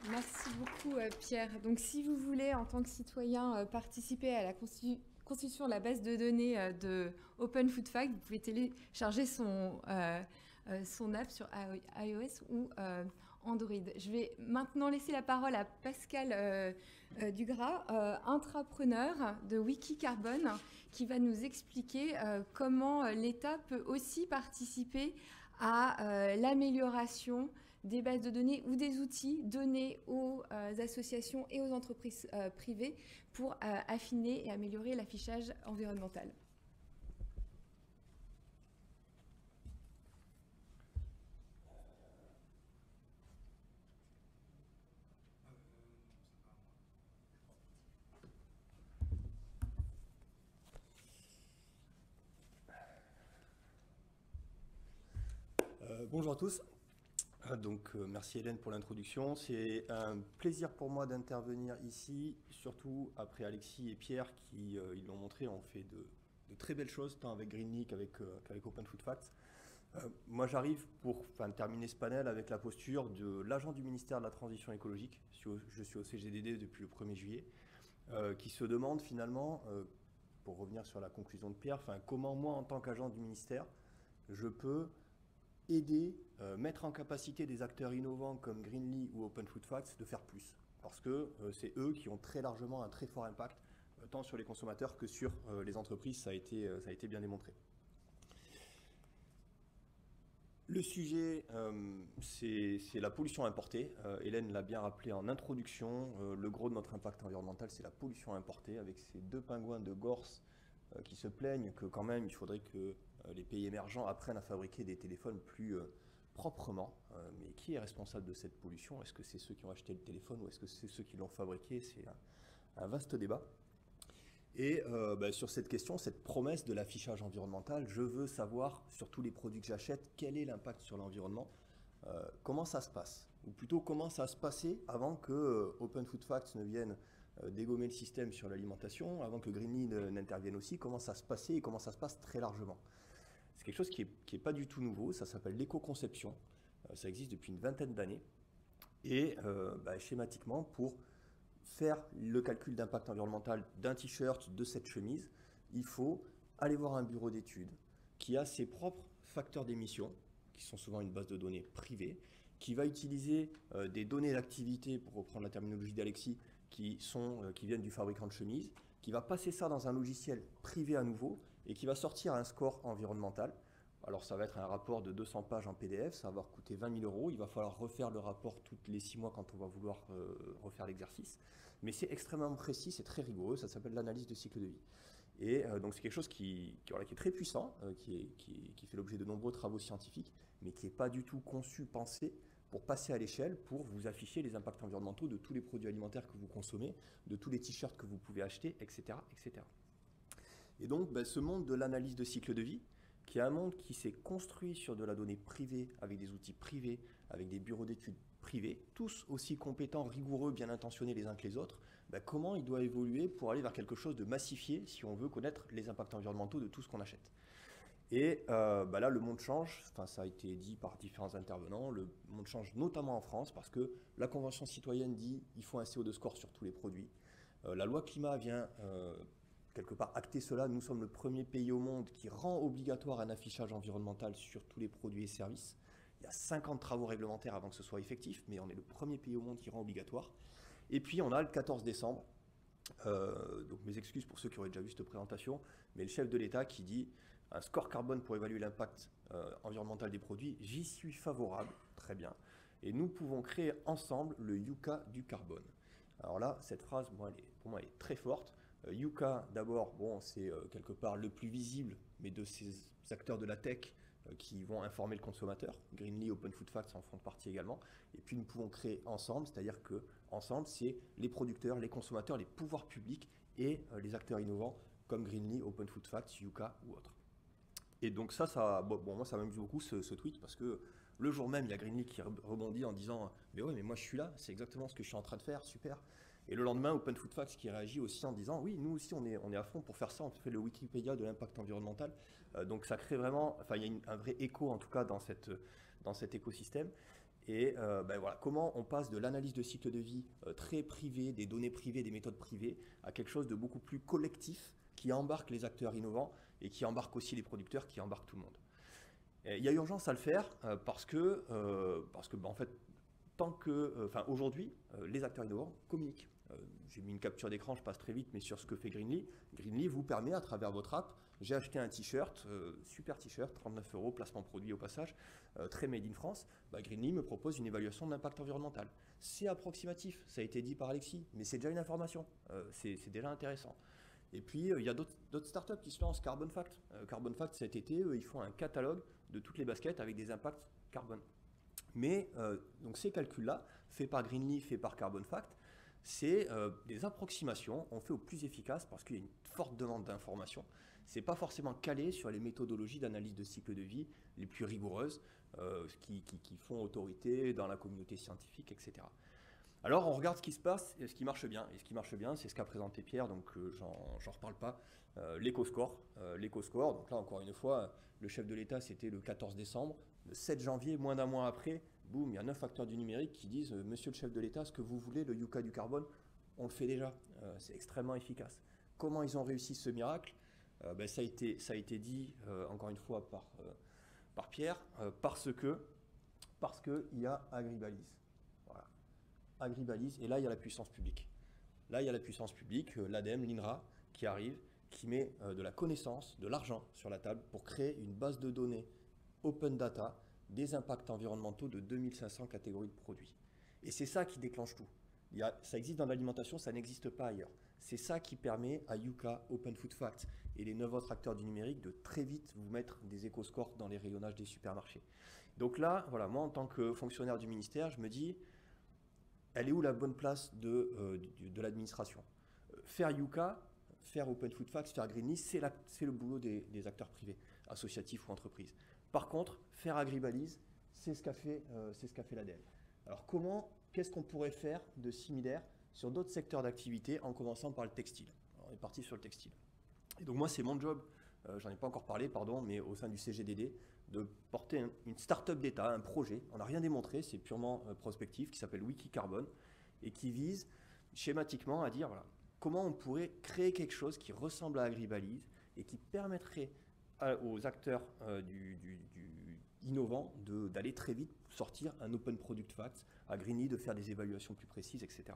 Merci beaucoup Pierre. Donc si vous voulez en tant que citoyen participer à la constitution de la base de données de Open Food Fact, vous pouvez télécharger son app sur iOS ou Android. Je vais maintenant laisser la parole à Pascal Dugras, intrapreneur de Wikicarbone, qui va nous expliquer comment l'État peut aussi participer à l'amélioration des bases de données ou des outils donnés aux associations et aux entreprises privées pour affiner et améliorer l'affichage environnemental. Bonjour à tous. Donc, merci Hélène pour l'introduction. C'est un plaisir pour moi d'intervenir ici, surtout après Alexis et Pierre qui, ils l'ont montré, ont fait de très belles choses, tant avec GreenLeak qu'avec Open Food Facts. Moi, j'arrive pour terminer ce panel avec la posture de l'agent du ministère de la Transition écologique. Je suis au CGDD depuis le 1er juillet, qui se demande finalement, pour revenir sur la conclusion de Pierre, comment moi, en tant qu'agent du ministère, je peux aider, mettre en capacité des acteurs innovants comme Greenly ou Open Food Facts de faire plus. Parce que c'est eux qui ont très largement un très fort impact, tant sur les consommateurs que sur les entreprises, ça a été bien démontré. Le sujet, c'est la pollution importée. Hélène l'a bien rappelé en introduction. Le gros de notre impact environnemental, c'est la pollution importée, avec ces 2 pingouins de Gorse qui se plaignent que quand même, il faudrait que les pays émergents apprennent à fabriquer des téléphones plus proprement. Mais qui est responsable de cette pollution? Est-ce que c'est ceux qui ont acheté le téléphone ou est-ce que c'est ceux qui l'ont fabriqué? C'est un vaste débat. Et sur cette question, cette promesse de l'affichage environnemental, je veux savoir sur tous les produits que j'achète, quel est l'impact sur l'environnement, comment ça se passe, ou plutôt comment ça se passait avant que Open Food Facts ne vienne dégommer le système sur l'alimentation, avant que Greenly n'intervienne aussi, comment ça se passait et comment ça se passe très largement. C'est quelque chose qui est pas du tout nouveau, ça s'appelle l'éco-conception, ça existe depuis une vingtaine d'années, et schématiquement, pour faire le calcul d'impact environnemental d'un t-shirt, de cette chemise, il faut aller voir un bureau d'études qui a ses propres facteurs d'émission, qui sont souvent une base de données privée, qui va utiliser des données d'activité, pour reprendre la terminologie d'Alexis, qui viennent du fabricant de chemise, qui va passer ça dans un logiciel privé à nouveau, et qui va sortir un score environnemental. Alors ça va être un rapport de 200 pages en PDF, ça va coûter 20 000 €, il va falloir refaire le rapport tous les 6 mois quand on va vouloir refaire l'exercice. Mais c'est extrêmement précis, c'est très rigoureux, ça s'appelle l'analyse de cycle de vie. Et donc c'est quelque chose qui est très puissant, qui fait l'objet de nombreux travaux scientifiques, mais qui n'est pas du tout conçu, pensé pour passer à l'échelle, pour vous afficher les impacts environnementaux de tous les produits alimentaires que vous consommez, de tous les t-shirts que vous pouvez acheter, etc. etc. Et donc ce monde de l'analyse de cycle de vie, qui est un monde qui s'est construit sur de la donnée privée, avec des outils privés, avec des bureaux d'études privés, tous aussi compétents, rigoureux, bien intentionnés les uns que les autres, comment il doit évoluer pour aller vers quelque chose de massifié si on veut connaître les impacts environnementaux de tout ce qu'on achète. Et là, le monde change, ça a été dit par différents intervenants, le monde change notamment en France parce que la Convention citoyenne dit qu'il faut un CO2 score sur tous les produits. La loi climat vient quelque part acter cela. Nous sommes le premier pays au monde qui rend obligatoire un affichage environnemental sur tous les produits et services. Il y a 50 travaux réglementaires avant que ce soit effectif, mais on est le premier pays au monde qui rend obligatoire. Et puis on a le 14 décembre, donc mes excuses pour ceux qui auraient déjà vu cette présentation, mais le chef de l'État qui dit un score carbone pour évaluer l'impact environnemental des produits, j'y suis favorable, très bien. Et nous pouvons créer ensemble le Yuka du carbone. Alors là, cette phrase, pour moi, elle est très forte. Yuka, d'abord, c'est quelque part le plus visible, mais de ces acteurs de la tech qui vont informer le consommateur. Greenly, Open Food Facts en font partie également. Et puis nous pouvons créer ensemble, c'est-à-dire que ensemble, c'est les producteurs, les consommateurs, les pouvoirs publics et les acteurs innovants comme Greenly, Open Food Facts, Yuka ou autres. Et donc moi ça m'amuse beaucoup ce tweet parce que le jour même, il y a Greenly qui rebondit en disant « Mais ouais, mais moi je suis là, c'est exactement ce que je suis en train de faire, super ». Et le lendemain, Open Food Facts qui réagit aussi en disant « Oui, nous aussi on est à fond pour faire ça, on fait le Wikipédia de l'impact environnemental ». Donc ça crée vraiment, il y a un vrai écho en tout cas dans cet écosystème. Et comment on passe de l'analyse de cycle de vie très privée, des données privées, des méthodes privées, à quelque chose de beaucoup plus collectif qui embarque les acteurs innovants et qui embarque aussi les producteurs, qui embarque tout le monde. Et il y a urgence à le faire parce que en fait, aujourd'hui, les acteurs innovants communiquent. J'ai mis une capture d'écran, je passe très vite, mais sur ce que fait Greenly. Greenly vous permet à travers votre app, j'ai acheté un t-shirt, super t-shirt, 39 €, placement produit au passage, très made in France. Greenly me propose une évaluation d'impact environnemental. C'est approximatif, ça a été dit par Alexis, mais c'est déjà une information, c'est déjà intéressant. Et puis il y a d'autres startups qui se lancent, Carbon Fact. Carbon Fact, cet été, ils font un catalogue de toutes les baskets avec des impacts carbone. Mais donc ces calculs-là, faits par Greenly, faits par Carbon Fact, c'est des approximations, on fait au plus efficace parce qu'il y a une forte demande d'informations. Ce n'est pas forcément calé sur les méthodologies d'analyse de cycle de vie les plus rigoureuses qui font autorité dans la communauté scientifique, etc. Alors on regarde ce qui se passe et ce qui marche bien. Et ce qui marche bien, c'est ce qu'a présenté Pierre, donc j'en reparle pas. L'éco-score. Donc là encore une fois, le chef de l'État c'était le 14 décembre. Le 7 janvier, moins d'un mois après, boum, il y a 9 acteurs du numérique qui disent « Monsieur le chef de l'État, ce que vous voulez, le Yuka du carbone, on le fait déjà. C'est extrêmement efficace. » Comment ils ont réussi ce miracle ? Ça a été dit, encore une fois, par Pierre, parce qu'il y a Agribalise. Voilà. Agribalise, et là, il y a la puissance publique. Là, il y a la puissance publique, l'ADEME, l'INRA, qui arrive, qui met de la connaissance, de l'argent sur la table pour créer une base de données open data des impacts environnementaux de 2500 catégories de produits. Et c'est ça qui déclenche tout. Ça existe dans l'alimentation, ça n'existe pas ailleurs. C'est ça qui permet à Yuka, Open Food Facts et les 9 autres acteurs du numérique de très vite vous mettre des éco-scores dans les rayonnages des supermarchés. Donc là, voilà, moi en tant que fonctionnaire du ministère, je me dis, elle est où la bonne place de l'administration? Faire Yuka, faire Open Food Facts, faire Greenly, c'est le boulot des acteurs privés, associatifs ou entreprises. Par contre, faire Agribalise, c'est ce qu'a fait l'ADEME. Alors qu'est-ce qu'on pourrait faire de similaire sur d'autres secteurs d'activité en commençant par le textile? Alors, on est parti sur le textile. Et donc moi, c'est mon job, j'en ai pas encore parlé, pardon, mais au sein du CGDD, de porter une start-up d'État, un projet. On n'a rien démontré, c'est purement prospectif, qui s'appelle Wikicarbone et qui vise schématiquement à dire voilà, comment on pourrait créer quelque chose qui ressemble à Agribalise et qui permettrait aux acteurs innovants d'aller très vite sortir un Open Product Facts, à Greenly de faire des évaluations plus précises, etc.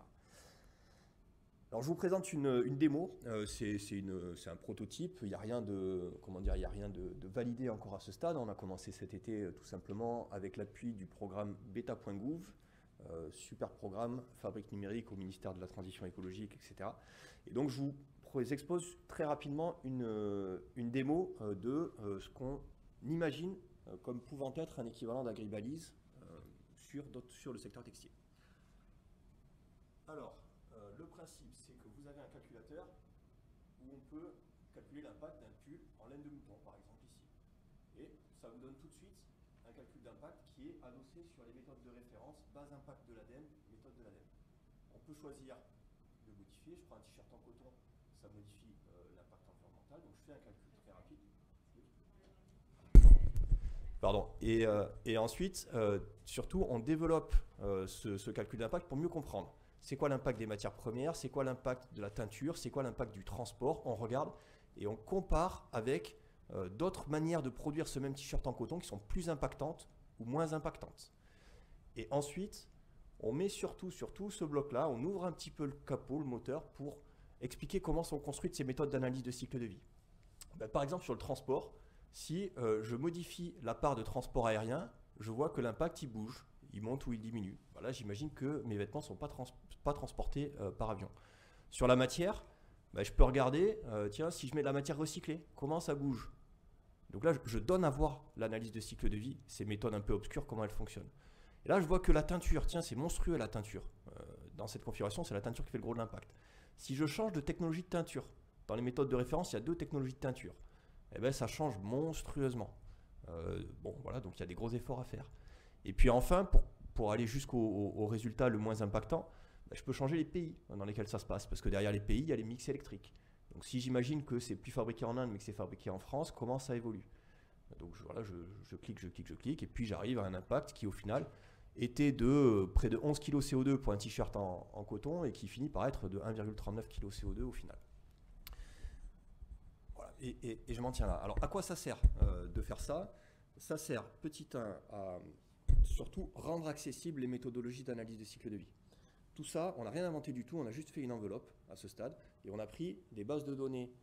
Alors je vous présente une démo, c'est un prototype, il n'y a rien de validé encore à ce stade. On a commencé cet été tout simplement avec l'appui du programme beta.gouv, super programme fabrique numérique au ministère de la Transition écologique, etc. Et donc je vous expose très rapidement une démo de ce qu'on imagine comme pouvant être un équivalent d'Agribalise sur le secteur textile. Alors, le principe, c'est que vous avez un calculateur où on peut calculer l'impact d'un pull en laine de mouton, par exemple ici. Et ça vous donne tout de suite un calcul d'impact qui est adossé sur les méthodes de référence, base impact de l'ADEME, méthode de l'ADEME. On peut choisir de modifier. Je prends un t-shirt en coton, ça modifie l'impact environnemental. Donc je fais un calcul très rapide. Pardon. Et ensuite, surtout, on développe ce calcul d'impact pour mieux comprendre. C'est quoi l'impact des matières premières? C'est quoi l'impact de la teinture? C'est quoi l'impact du transport? On regarde et on compare avec d'autres manières de produire ce même t-shirt en coton qui sont plus impactantes ou moins impactantes. Et ensuite, on met surtout ce bloc-là, on ouvre un petit peu le capot, le moteur, pour expliquer comment sont construites ces méthodes d'analyse de cycle de vie. Ben, par exemple, sur le transport, si je modifie la part de transport aérien, je vois que l'impact il bouge, il monte ou il diminue. Voilà, j'imagine que mes vêtements ne sont pas transportés par avion. Sur la matière, ben, je peux regarder, tiens, si je mets de la matière recyclée, comment ça bouge? Donc là, je donne à voir l'analyse de cycle de vie, ces méthodes un peu obscures, comment elles fonctionnent. Et là, je vois que la teinture, tiens, c'est monstrueux la teinture. Dans cette configuration, c'est la teinture qui fait le gros de l'impact. Si je change de technologie de teinture, dans les méthodes de référence, il y a 2 technologies de teinture. Eh ben, ça change monstrueusement. Bon, voilà, donc il y a des gros efforts à faire. Et puis enfin, pour aller jusqu'au résultat le moins impactant, ben, je peux changer les pays dans lesquels ça se passe, parce que derrière les pays, il y a les mix électriques. Donc si j'imagine que c'est plus fabriqué en Inde, mais que c'est fabriqué en France, comment ça évolue? Donc voilà, je clique, et puis j'arrive à un impact qui au final était de près de 11 kg CO2 pour un t-shirt en coton, et qui finit par être de 1,39 kg CO2 au final. Voilà, et je m'en tiens là. Alors à quoi ça sert de faire ça? Ça sert, petit 1, à surtout rendre accessibles les méthodologies d'analyse de cycle de vie. Tout ça, on n'a rien inventé du tout, on a juste fait une enveloppe à ce stade, et on a pris des bases de données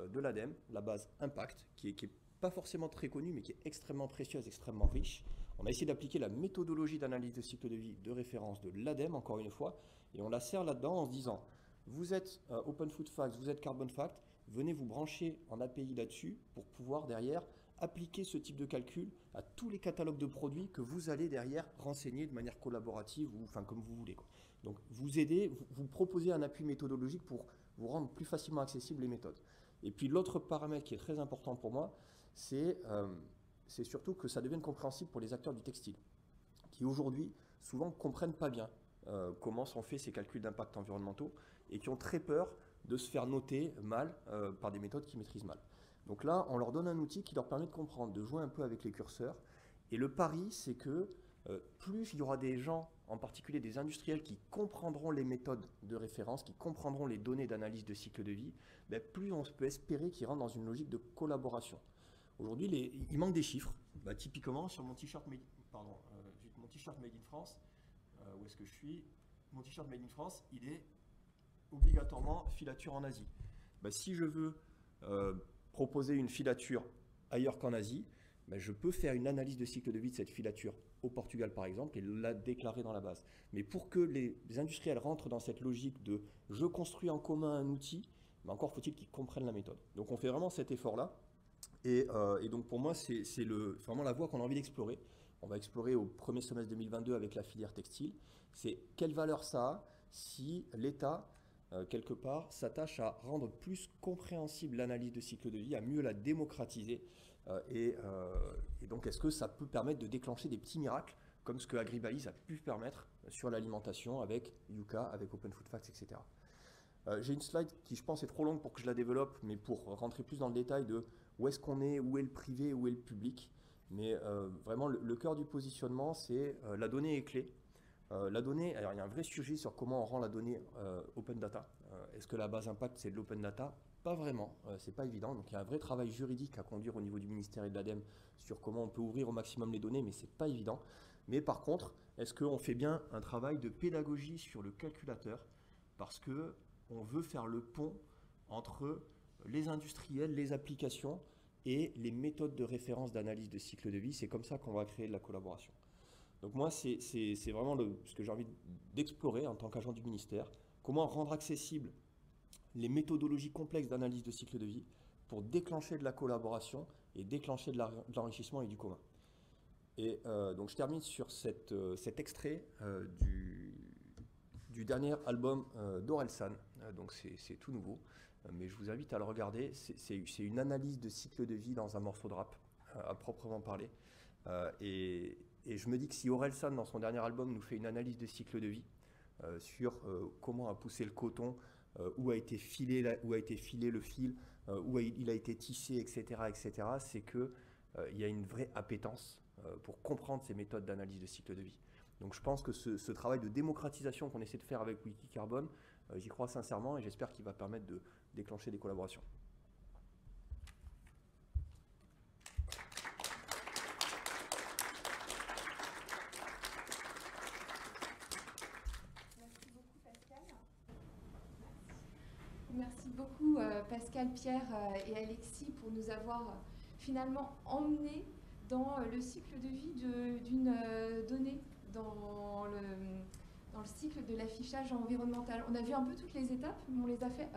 de l'ADEME, la base Impact, qui est pas forcément très connue, mais qui est extrêmement précieuse, extrêmement riche. On a essayé d'appliquer la méthodologie d'analyse de cycle de vie de référence de l'ADEME, encore une fois, et on la sert là-dedans en se disant, vous êtes Open Food Facts, vous êtes Carbon Fact, venez vous brancher en API là-dessus pour pouvoir derrière appliquer ce type de calcul à tous les catalogues de produits que vous allez derrière renseigner de manière collaborative ou enfin comme vous voulez, quoi. Donc vous aidez, vous proposez un appui méthodologique pour vous rendre plus facilement accessibles les méthodes. Et puis l'autre paramètre qui est très important pour moi, c'est surtout que ça devienne compréhensible pour les acteurs du textile, qui aujourd'hui souvent ne comprennent pas bien comment sont faits ces calculs d'impact environnementaux et qui ont très peur de se faire noter mal par des méthodes qu'ils maîtrisent mal. Donc là, on leur donne un outil qui leur permet de comprendre, de jouer un peu avec les curseurs. Et le pari, c'est que plus il y aura des gens, en particulier des industriels, qui comprendront les méthodes de référence, qui comprendront les données d'analyse de cycle de vie, ben plus on peut espérer qu'ils rentrent dans une logique de collaboration. Aujourd'hui, il manque des chiffres. Typiquement, sur mon t-shirt Made in France, où est-ce que je suis? Mon t-shirt Made in France, il est obligatoirement filature en Asie. Si je veux proposer une filature ailleurs qu'en Asie, je peux faire une analyse de cycle de vie de cette filature au Portugal par exemple et la déclarer dans la base. Mais pour que les industriels rentrent dans cette logique de je construis en commun un outil, encore faut-il qu'ils comprennent la méthode. Donc on fait vraiment cet effort-là. Et donc pour moi, c'est vraiment la voie qu'on a envie d'explorer. On va explorer au premier semestre 2022 avec la filière textile. C'est quelle valeur ça a si l'État, quelque part, s'attache à rendre plus compréhensible l'analyse de cycle de vie, à mieux la démocratiser. Et donc est-ce que ça peut permettre de déclencher des petits miracles, comme ce que Agribalis a pu permettre sur l'alimentation avec Yuka, avec Open Food Facts, etc. J'ai une slide qui, je pense, est trop longue pour que je la développe, mais pour rentrer plus dans le détail de où est-ce qu'on est, où est le privé, où est le public. Mais vraiment, le cœur du positionnement, c'est la donnée est clé. La donnée, alors il y a un vrai sujet sur comment on rend la donnée open data. Est-ce que la base impact, c'est de l'open data? Pas vraiment, c'est pas évident. Donc il y a un vrai travail juridique à conduire au niveau du ministère et de l'ADEME sur comment on peut ouvrir au maximum les données, mais c'est pas évident. Mais par contre, est-ce qu'on fait bien un travail de pédagogie sur le calculateur? Parce que on veut faire le pont entre les industriels, les applications et les méthodes de référence d'analyse de cycle de vie. C'est comme ça qu'on va créer de la collaboration. Donc moi, c'est vraiment ce que j'ai envie d'explorer en tant qu'agent du ministère. Comment rendre accessibles les méthodologies complexes d'analyse de cycle de vie pour déclencher de la collaboration et déclencher de l'enrichissement et du commun. Et donc je termine sur cet extrait du dernier album d'Orelsan. Donc c'est tout nouveau, mais je vous invite à le regarder. C'est une analyse de cycle de vie dans un morceau de rap, à proprement parler. Et je me dis que si Orelsan, dans son dernier album, nous fait une analyse de cycle de vie sur comment a poussé le coton, où a été filé le fil, où il a été tissé, etc., c'est qu'il y a une vraie appétence pour comprendre ces méthodes d'analyse de cycle de vie. Donc je pense que ce travail de démocratisation qu'on essaie de faire avec Wikicarbone, j'y crois sincèrement et j'espère qu'il va permettre de déclencher des collaborations. Merci beaucoup Pascal, Pierre et Alexis pour nous avoir finalement emmenés dans le cycle de vie d'une donnée, dans le cycle de l'affichage environnemental. On a vu un peu toutes les étapes, mais on les a fait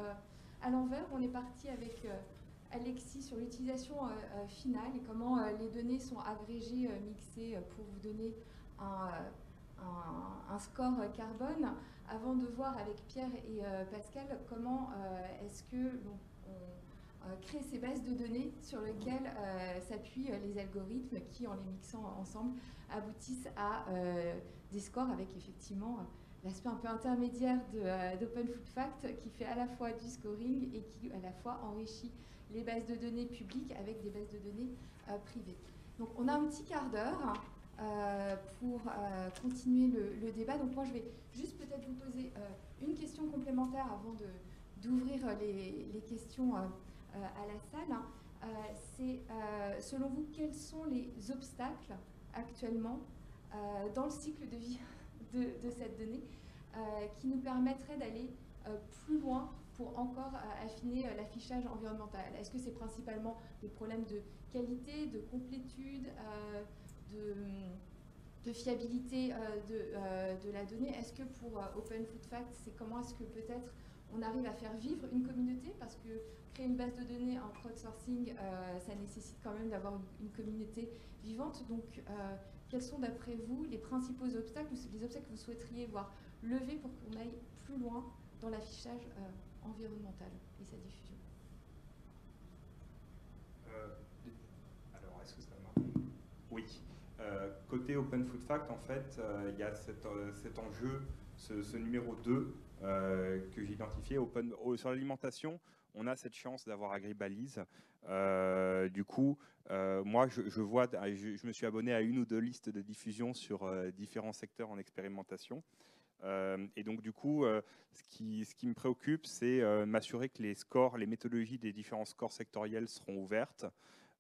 à l'envers. On est parti avec Alexis sur l'utilisation finale et comment les données sont agrégées, mixées pour vous donner un score carbone, avant de voir avec Pierre et Pascal comment est-ce que on crée ces bases de données sur lesquelles s'appuient les algorithmes qui, en les mixant ensemble, aboutissent à des scores avec effectivement l'aspect un peu intermédiaire d'Open Food Facts qui fait à la fois du scoring et qui à la fois enrichit les bases de données publiques avec des bases de données privées. Donc on a un petit quart d'heure pour continuer le débat. Donc moi je vais juste peut-être vous poser une question complémentaire avant d'ouvrir les questions à la salle. C'est selon vous, quels sont les obstacles actuellement dans le cycle de vie de cette donnée qui nous permettraient d'aller plus loin pour encore affiner l'affichage environnemental? Est-ce que c'est principalement des problèmes de qualité, de complétude, de fiabilité de la donnée? Est-ce que pour Open Food Facts, c'est comment est-ce que peut-être on arrive à faire vivre une communauté? Parce que créer une base de données en crowdsourcing, ça nécessite quand même d'avoir une communauté vivante. Donc, quels sont d'après vous les principaux obstacles ou les obstacles que vous souhaiteriez voir levés pour qu'on aille plus loin dans l'affichage environnemental et sa diffusion? Alors, est-ce que ça marche? Oui. Côté Open Food Fact, en fait, il y a cet enjeu, ce numéro 2 que j'ai identifié. Sur l'alimentation, on a cette chance d'avoir Agribalis. Du coup, moi, je me suis abonné à une ou deux listes de diffusion sur différents secteurs en expérimentation. Et donc, du coup, ce qui me préoccupe, c'est m'assurer que les scores, les méthodologies des différents scores sectoriels seront ouvertes.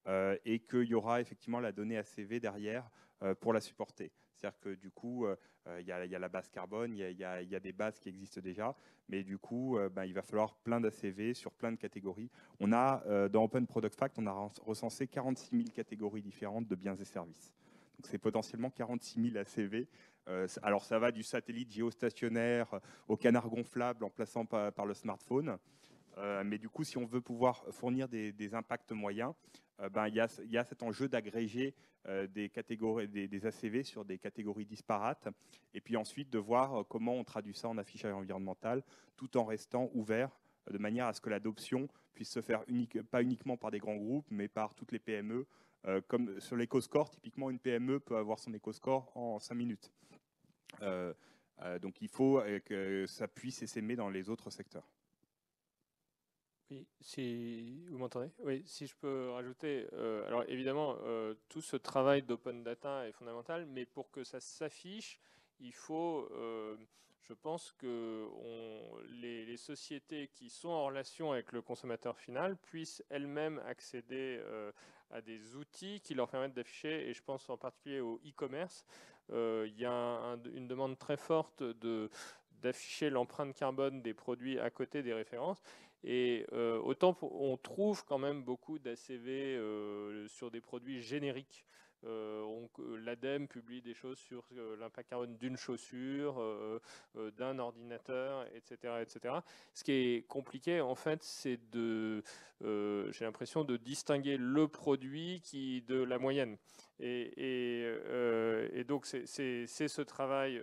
et qu'il y aura effectivement la donnée ACV derrière pour la supporter. C'est-à-dire que du coup, il y a la base carbone, il y a des bases qui existent déjà, mais du coup, il va falloir plein d'ACV sur plein de catégories. On a, dans Open Product Fact, on a recensé 46 000 catégories différentes de biens et services. Donc c'est potentiellement 46 000 ACV. Alors ça va du satellite géostationnaire au canard gonflable en plaçant par le smartphone. Mais du coup, si on veut pouvoir fournir des impacts moyens, il y a cet enjeu d'agréger des catégories, des ACV sur des catégories disparates, et puis ensuite de voir comment on traduit ça en affichage environnemental, tout en restant ouvert, de manière à ce que l'adoption puisse se faire pas uniquement par des grands groupes, mais par toutes les PME. Comme sur l'éco-score, typiquement, une PME peut avoir son éco-score en 5 minutes. Donc il faut que ça puisse s'aimer dans les autres secteurs. Oui, si vous m'entendez? Oui, si je peux rajouter, alors évidemment, tout ce travail d'open data est fondamental, mais pour que ça s'affiche, il faut, je pense que les sociétés qui sont en relation avec le consommateur final puissent elles-mêmes accéder à des outils qui leur permettent d'afficher, et je pense en particulier au e-commerce. Il y a une demande très forte d'afficher l'empreinte carbone des produits à côté des références. Et autant on trouve quand même beaucoup d'ACV sur des produits génériques. L'ADEME publie des choses sur l'impact carbone d'une chaussure, d'un ordinateur, etc., etc. Ce qui est compliqué, en fait, c'est j'ai l'impression de distinguer le produit de la moyenne. Et donc, c'est ce travail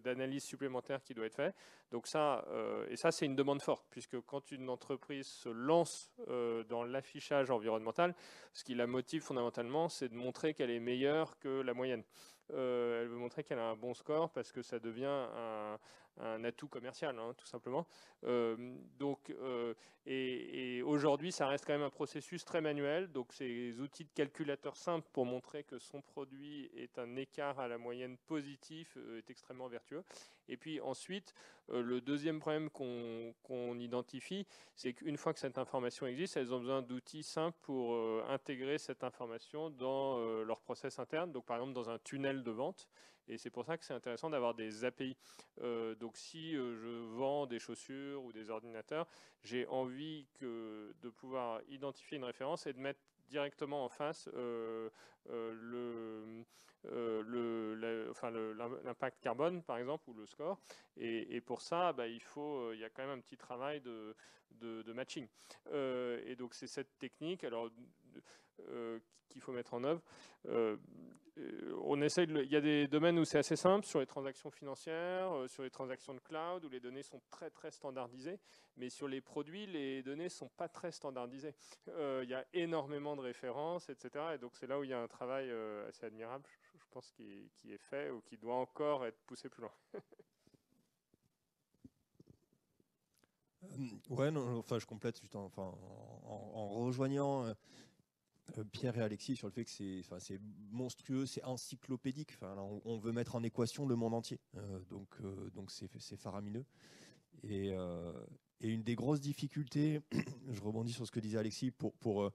d'analyse supplémentaire qui doit être fait. Donc ça, c'est une demande forte, puisque quand une entreprise se lance dans l'affichage environnemental, ce qui la motive fondamentalement, c'est de montrer qu'elle est meilleure que la moyenne. Elle veut montrer qu'elle a un bon score parce que ça devient un atout commercial, hein, tout simplement. Et aujourd'hui, ça reste quand même un processus très manuel. Donc, ces outils de calculateur simples pour montrer que son produit est un écart à la moyenne positif est extrêmement vertueux. Et puis ensuite, le deuxième problème qu'on identifie, c'est qu'une fois que cette information existe, elles ont besoin d'outils simples pour intégrer cette information dans leur process interne. Donc, par exemple, dans un tunnel de vente. Et c'est pour ça que c'est intéressant d'avoir des API. Donc si je vends des chaussures ou des ordinateurs, j'ai envie de pouvoir identifier une référence et de mettre directement en face l'impact carbone, par exemple, ou le score. Et pour ça, il y a quand même un petit travail de matching. Et donc c'est cette technique qu'il faut mettre en œuvre. Il y a des domaines où c'est assez simple, sur les transactions financières, sur les transactions de cloud, où les données sont très très standardisées, mais sur les produits, les données ne sont pas très standardisées. Il y a énormément de références, etc. Et donc c'est là où il y a un travail assez admirable, je pense, qui est fait ou qui doit encore être poussé plus loin. Ouais, non, enfin, je complète juste en rejoignant Pierre et Alexis sur le fait que c'est monstrueux, c'est encyclopédique. Enfin, on veut mettre en équation le monde entier, donc c'est faramineux. Et une des grosses difficultés, je rebondis sur ce que disait Alexis, pour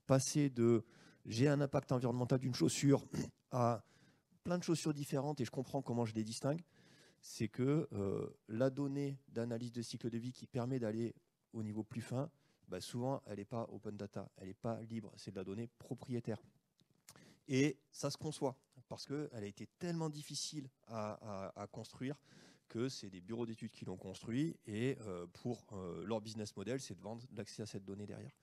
passer de j'ai un impact environnemental d'une chaussure à plein de chaussures différentes et je comprends comment je les distingue, c'est que la donnée d'analyse de cycle de vie qui permet d'aller au niveau plus fin, souvent, elle n'est pas open data, elle n'est pas libre, c'est de la donnée propriétaire. Et ça se conçoit, parce qu'elle a été tellement difficile à construire que c'est des bureaux d'études qui l'ont construit, et pour leur business model, c'est de vendre l'accès à cette donnée derrière.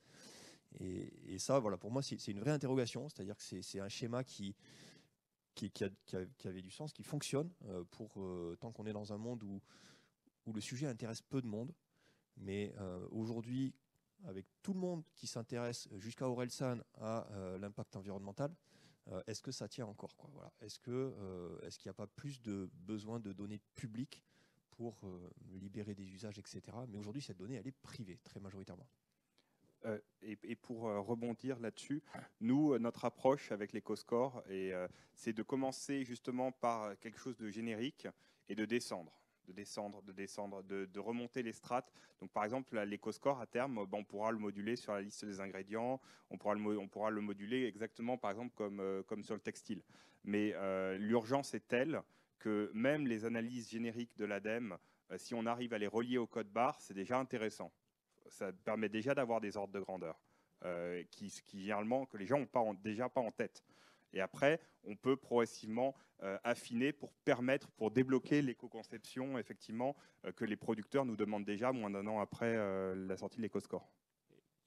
Et ça, voilà, pour moi, c'est une vraie interrogation, c'est-à-dire que c'est un schéma qui avait du sens, qui fonctionne, tant qu'on est dans un monde où le sujet intéresse peu de monde. Mais aujourd'hui, avec tout le monde qui s'intéresse jusqu'à Orelsan à l'impact environnemental, est-ce que ça tient encore, quoi, voilà. Est-ce qu'il n'y a pas plus de besoin de données publiques pour libérer des usages, etc. Mais aujourd'hui, cette donnée, elle est privée, très majoritairement. Et pour rebondir là-dessus, nous, notre approche avec l'éco-score, c'est de commencer justement par quelque chose de générique et de descendre. de remonter les strates. Donc par exemple, l'éco-score à terme, on pourra le moduler sur la liste des ingrédients, on pourra le moduler exactement par exemple comme sur le textile. Mais l'urgence est telle que même les analyses génériques de l'ADEME, si on arrive à les relier au code barre, c'est déjà intéressant. Ça permet déjà d'avoir des ordres de grandeur qui généralement que les gens n'ont déjà pas en tête. Et après, on peut progressivement affiner pour débloquer l'éco-conception, effectivement, que les producteurs nous demandent déjà moins d'un an après la sortie de l'éco-score.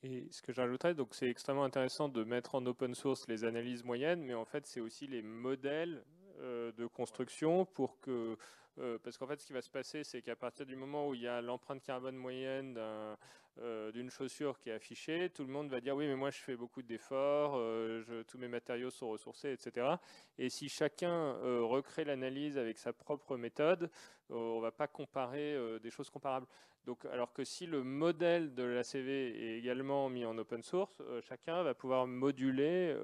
Et ce que j'ajouterais, donc c'est extrêmement intéressant de mettre en open source les analyses moyennes, mais en fait, c'est aussi les modèles de construction pour que... parce qu'en fait, ce qui va se passer, c'est qu'à partir du moment où il y a l'empreinte carbone moyenne d'une chaussure qui est affichée, tout le monde va dire oui, mais moi je fais beaucoup d'efforts, tous mes matériaux sont ressourcés, etc. Et si chacun recrée l'analyse avec sa propre méthode, on ne va pas comparer des choses comparables. Donc, alors que si le modèle de l'ACV est également mis en open source, chacun va pouvoir moduler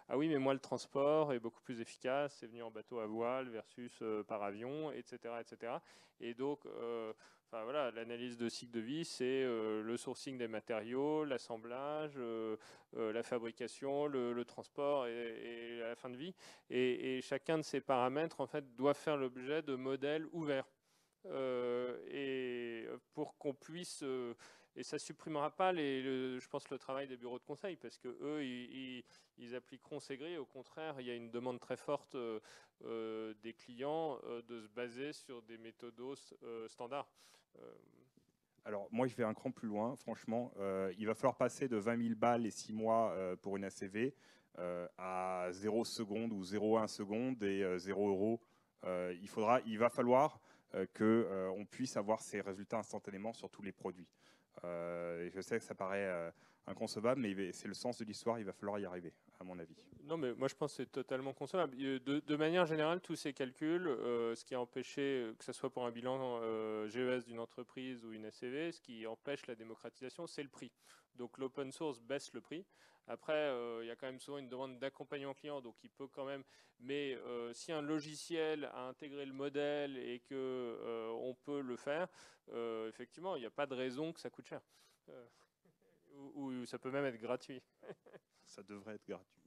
ah oui, mais moi le transport est beaucoup plus efficace, c'est venu en bateau à voile versus par avion, etc., etc. Et donc, enfin, voilà, l'analyse de cycle de vie, c'est le sourcing des matériaux, l'assemblage, la fabrication, le transport et la fin de vie. Et chacun de ces paramètres, en fait, doit faire l'objet de modèles ouverts. Et pour qu'on puisse, et ça supprimera pas je pense le travail des bureaux de conseil, parce que eux ils appliqueront ces grilles. Au contraire, il y a une demande très forte des clients de se baser sur des méthodos standards. Alors moi je vais un cran plus loin, franchement, il va falloir passer de 20 000 balles et 6 mois pour une ACV à 0 seconde ou 0,1 seconde et 0 euros. Il va falloir qu'on puisse avoir ces résultats instantanément sur tous les produits. Je sais que ça paraît inconcevable, mais c'est le sens de l'histoire, il va falloir y arriver, à mon avis. Non, mais moi je pense que c'est totalement concevable. De manière générale, tous ces calculs, ce qui a empêché, que ce soit pour un bilan GES d'une entreprise ou une ACV, ce qui empêche la démocratisation, c'est le prix. Donc l'open source baisse le prix. Après, il y a quand même souvent une demande d'accompagnement client, donc il peut quand même... Mais si un logiciel a intégré le modèle et qu'on peut le faire, effectivement, il n'y a pas de raison que ça coûte cher. Ou ça peut même être gratuit. Ça devrait être gratuit.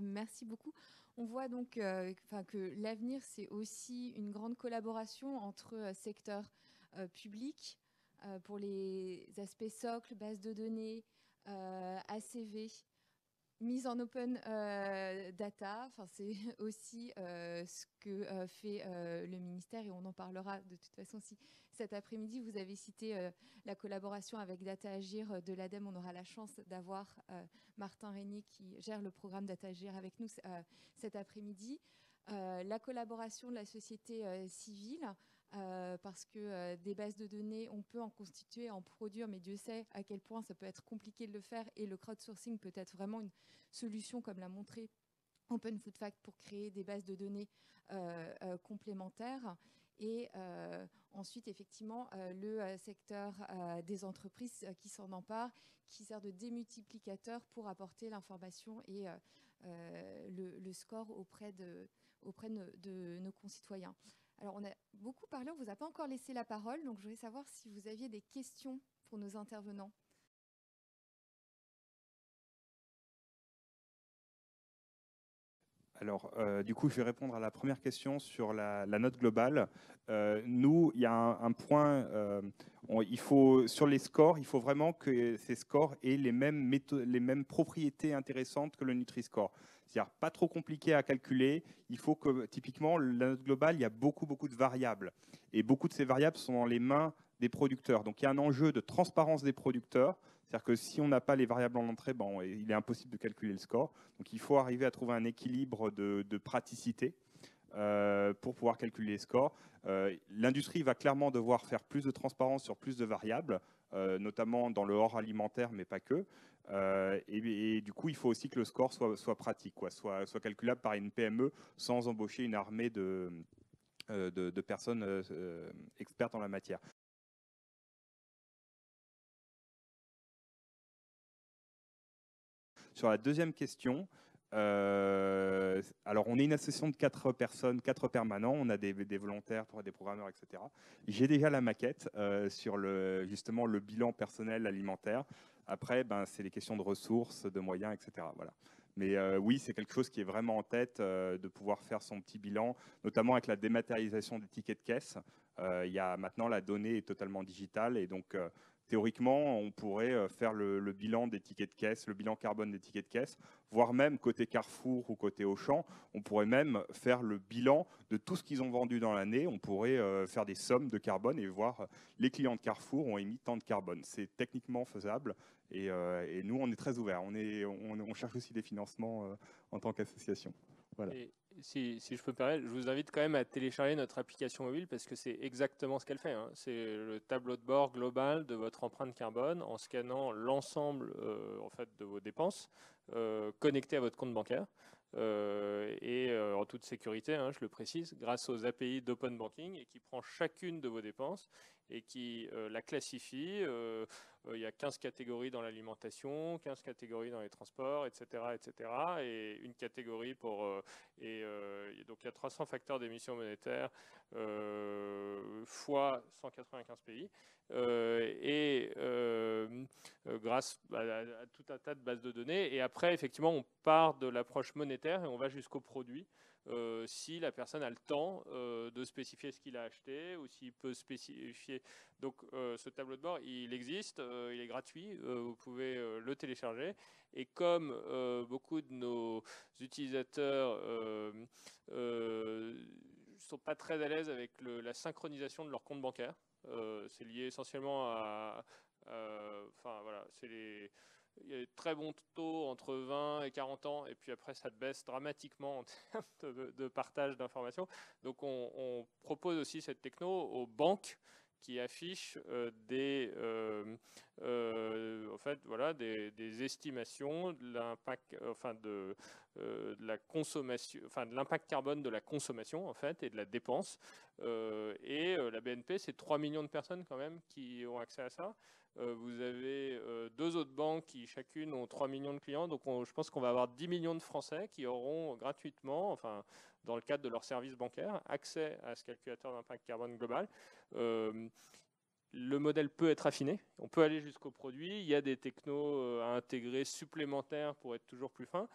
Merci beaucoup. On voit donc que l'avenir, c'est aussi une grande collaboration entre secteurs publics pour les aspects socles, bases de données, ACV, mise en open data. Enfin, c'est aussi ce que fait le ministère, et on en parlera de toute façon si cet après-midi. Vous avez cité la collaboration avec Data Agir de l'ADEME. On aura la chance d'avoir Martin Régnier qui gère le programme Data Agir avec nous cet après-midi. La collaboration de la société civile, parce que des bases de données, on peut en constituer, en produire, mais Dieu sait à quel point ça peut être compliqué de le faire, et le crowdsourcing peut être vraiment une solution, comme l'a montré Open Food Fact, pour créer des bases de données complémentaires. Et ensuite, effectivement, le secteur des entreprises qui s'en emparent, qui sert de démultiplicateur pour apporter l'information et le score auprès de nos concitoyens. Alors, on a beaucoup parlé, on ne vous a pas encore laissé la parole, donc je voulais savoir si vous aviez des questions pour nos intervenants. Alors, du coup, je vais répondre à la première question sur la note globale. Nous, il y a un point, sur les scores, il faut vraiment que ces scores aient les mêmes propriétés intéressantes que le Nutri-Score. C'est-à-dire pas trop compliqué à calculer. Il faut que, typiquement, la note globale, il y a beaucoup de variables. Et beaucoup de ces variables sont dans les mains des producteurs. Donc, il y a un enjeu de transparence des producteurs. C'est-à-dire que si on n'a pas les variables en entrée, il est impossible de calculer le score. Donc il faut arriver à trouver un équilibre de praticité pour pouvoir calculer les scores. L'industrie va clairement devoir faire plus de transparence sur plus de variables, notamment dans le hors alimentaire, mais pas que. Et du coup, il faut aussi que le score soit pratique, soit calculable par une PME sans embaucher une armée de personnes expertes en la matière. Sur la deuxième question, Alors, on est une association de 4 personnes, 4 permanents. On a des volontaires, des programmeurs, etc. J'ai déjà la maquette sur justement le bilan personnel alimentaire. Après, c'est les questions de ressources, de moyens, etc. Voilà. Mais oui, c'est quelque chose qui est vraiment en tête, de pouvoir faire son petit bilan, notamment avec la dématérialisation des tickets de caisse. Il y a maintenant, la donnée est totalement digitale et donc théoriquement, on pourrait faire le bilan des tickets de caisse, le bilan carbone des tickets de caisse, voire même côté Carrefour ou côté Auchan, on pourrait même faire le bilan de tout ce qu'ils ont vendu dans l'année. On pourrait faire des sommes de carbone et voir les clients de Carrefour ont émis tant de carbone. C'est techniquement faisable et nous, on est très ouverts. On cherche aussi des financements en tant qu'association. Voilà. Et si je peux me permettre, je vous invite quand même à télécharger notre application mobile parce que c'est exactement ce qu'elle fait. Hein. C'est le tableau de bord global de votre empreinte carbone en scannant l'ensemble en fait, de vos dépenses connectées à votre compte bancaire. Et en toute sécurité, hein, je le précise, grâce aux API d'Open Banking et qui prend chacune de vos dépenses et qui la classifie. Il y a 15 catégories dans l'alimentation, 15 catégories dans les transports, etc. etc. et une catégorie pour... donc il y a 300 facteurs d'émissions monétaires fois 195 pays. Grâce à tout un tas de bases de données. Et après, effectivement, on part de l'approche monétaire et on va jusqu'au produit. Si la personne a le temps de spécifier ce qu'il a acheté ou s'il peut spécifier. Donc ce tableau de bord, il existe, il est gratuit, vous pouvez le télécharger. Et comme beaucoup de nos utilisateurs sont pas très à l'aise avec la synchronisation de leur compte bancaire, c'est lié essentiellement à enfin voilà, il y a des très bons taux entre 20 et 40 ans, et puis après ça baisse dramatiquement en termes de partage d'informations. Donc on propose aussi cette techno aux banques qui affichent en fait, voilà, des estimations de l'impact, enfin de la consommation, enfin de l'impact carbone de la consommation en fait et de la dépense. La BNP, c'est 3 millions de personnes quand même qui ont accès à ça. Vous avez 2 autres banques qui chacune ont 3 millions de clients. Donc je pense qu'on va avoir 10 millions de Français qui auront gratuitement, enfin dans le cadre de leur service bancaire, accès à ce calculateur d'impact carbone global. Le modèle peut être affiné, on peut aller jusqu'au produit, il y a des technos à intégrer supplémentaires pour être toujours plus fin,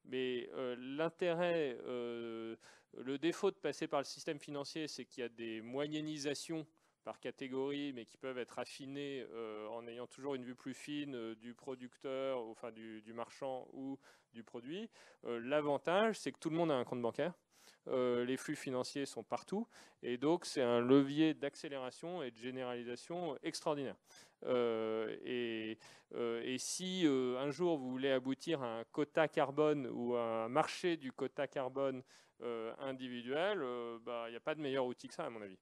mais l'intérêt, le défaut de passer par le système financier, c'est qu'il y a des moyennisations par catégorie, mais qui peuvent être affinées en ayant toujours une vue plus fine du producteur, enfin du marchand ou du produit. L'avantage, c'est que tout le monde a un compte bancaire. Les flux financiers sont partout et donc c'est un levier d'accélération et de généralisation extraordinaire. Et si un jour vous voulez aboutir à un quota carbone ou à un marché du quota carbone individuel, il n'y a pas de meilleur outil que ça à mon avis.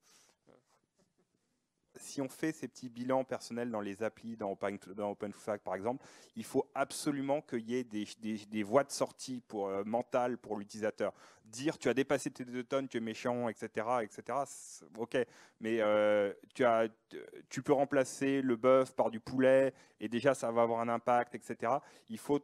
Si on fait ces petits bilans personnels dans les applis, dans OpenFact par exemple, il faut absolument qu'il y ait des voies de sortie mentales pour l'utilisateur. Dire tu as dépassé tes 2 tonnes, tu es méchant, etc. Ok, mais tu peux remplacer le bœuf par du poulet et déjà ça va avoir un impact, etc. Il faut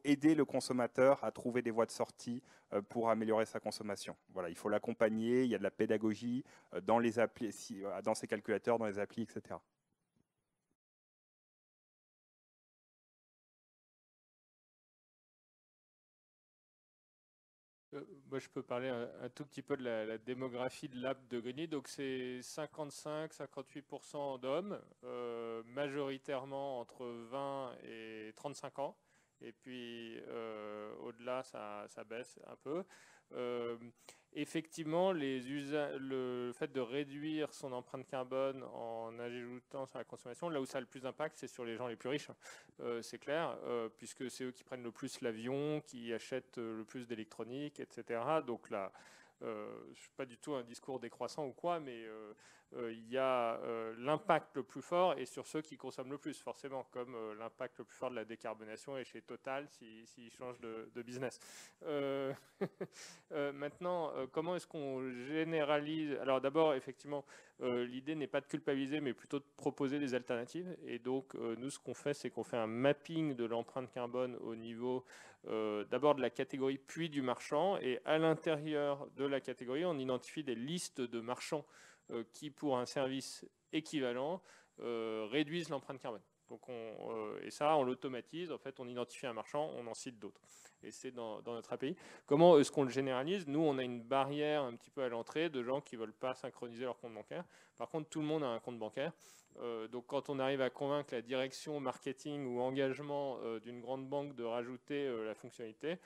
aider le consommateur à trouver des voies de sortie pour améliorer sa consommation. Voilà, il faut l'accompagner, il y a de la pédagogie dans les applis, dans ces calculateurs, dans les applis, etc. Moi, je peux parler un tout petit peu de la démographie de l'app de Grigny. Donc, c'est 55-58% d'hommes, majoritairement entre 20 et 35 ans. Et puis, au-delà, ça baisse un peu. Effectivement, le fait de réduire son empreinte carbone en ajoutant sur la consommation, là où ça a le plus d'impact, c'est sur les gens les plus riches, c'est clair, puisque c'est eux qui prennent le plus l'avion, qui achètent le plus d'électronique, etc. Donc là, je ne suis pas du tout un discours décroissant ou quoi, mais il y a l'impact le plus fort et sur ceux qui consomment le plus, forcément, comme l'impact le plus fort de la décarbonation est chez Total s'ils changent de business. Maintenant, comment est-ce qu'on généralise? Alors d'abord, effectivement, l'idée n'est pas de culpabiliser, mais plutôt de proposer des alternatives. Et donc, nous, ce qu'on fait, c'est qu'on fait un mapping de l'empreinte carbone au niveau d'abord de la catégorie, puis du marchand. Et à l'intérieur de la catégorie, on identifie des listes de marchands qui, pour un service équivalent, réduisent l'empreinte carbone. Donc et ça, on l'automatise. En fait, on identifie un marchand, on en cite d'autres. Et c'est dans notre API. Comment est-ce qu'on le généralise? Nous, on a une barrière un petit peu à l'entrée de gens qui ne veulent pas synchroniser leur compte bancaire. Par contre, tout le monde a un compte bancaire. Donc, quand on arrive à convaincre la direction marketing ou engagement d'une grande banque de rajouter la fonctionnalité,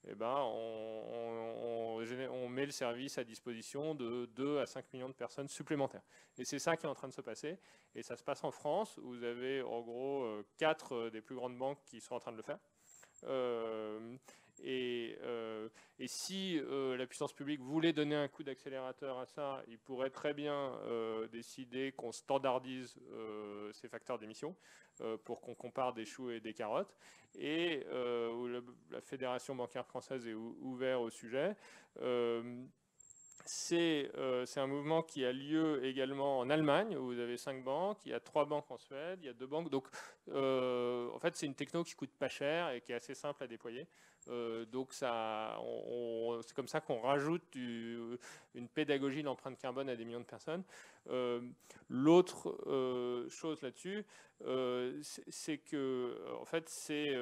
eh ben, on met le service à disposition de 2 à 5 millions de personnes supplémentaires. Et c'est ça qui est en train de se passer. Et ça se passe en France, où vous avez en gros 4 des plus grandes banques qui sont en train de le faire. Et si la puissance publique voulait donner un coup d'accélérateur à ça, il pourrait très bien décider qu'on standardise ces facteurs d'émission pour qu'on compare des choux et des carottes. Et la Fédération bancaire française est ouverte au sujet. C'est un mouvement qui a lieu également en Allemagne, où vous avez 5 banques, il y a 3 banques en Suède, il y a 2 banques. Donc, en fait, c'est une techno qui coûte pas cher et qui est assez simple à déployer. Donc, c'est comme ça qu'on rajoute une pédagogie d'empreinte carbone à des millions de personnes. L'autre chose là-dessus, c'est que, en fait, c'est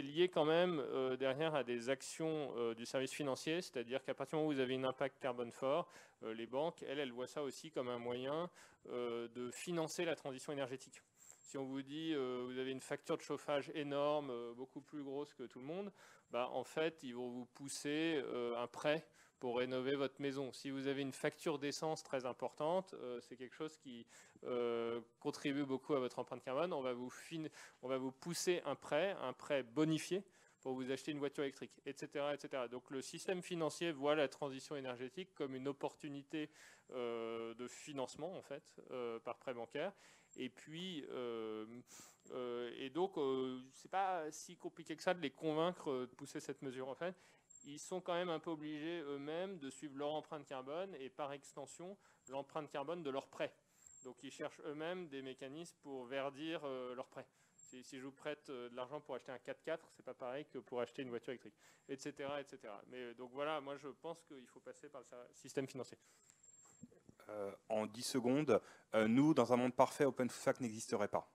lié quand même derrière à des actions du service financier, c'est-à-dire qu'à partir du moment où vous avez un impact carbone fort, les banques, elles voient ça aussi comme un moyen de financer la transition énergétique. Si on vous dit vous avez une facture de chauffage énorme, beaucoup plus grosse que tout le monde, bah, en fait, ils vont vous pousser un prêt pour rénover votre maison. Si vous avez une facture d'essence très importante, c'est quelque chose qui contribue beaucoup à votre empreinte carbone. On va vous pousser un prêt bonifié pour vous acheter une voiture électrique, etc., etc. Donc le système financier voit la transition énergétique comme une opportunité de financement, en fait, par prêt bancaire. Et puis, et donc, c'est pas si compliqué que ça de les convaincre de pousser cette mesure, en fait. Ils sont quand même un peu obligés eux-mêmes de suivre leur empreinte carbone et par extension l'empreinte carbone de leurs prêts. Donc ils cherchent eux-mêmes des mécanismes pour verdir leurs prêts. Si je vous prête de l'argent pour acheter un 4x4, c'est pas pareil que pour acheter une voiture électrique, etc., etc. Mais donc voilà, moi je pense qu'il faut passer par le système financier. En 10 secondes, nous, dans un monde parfait, OpenFoodFact n'existerait pas.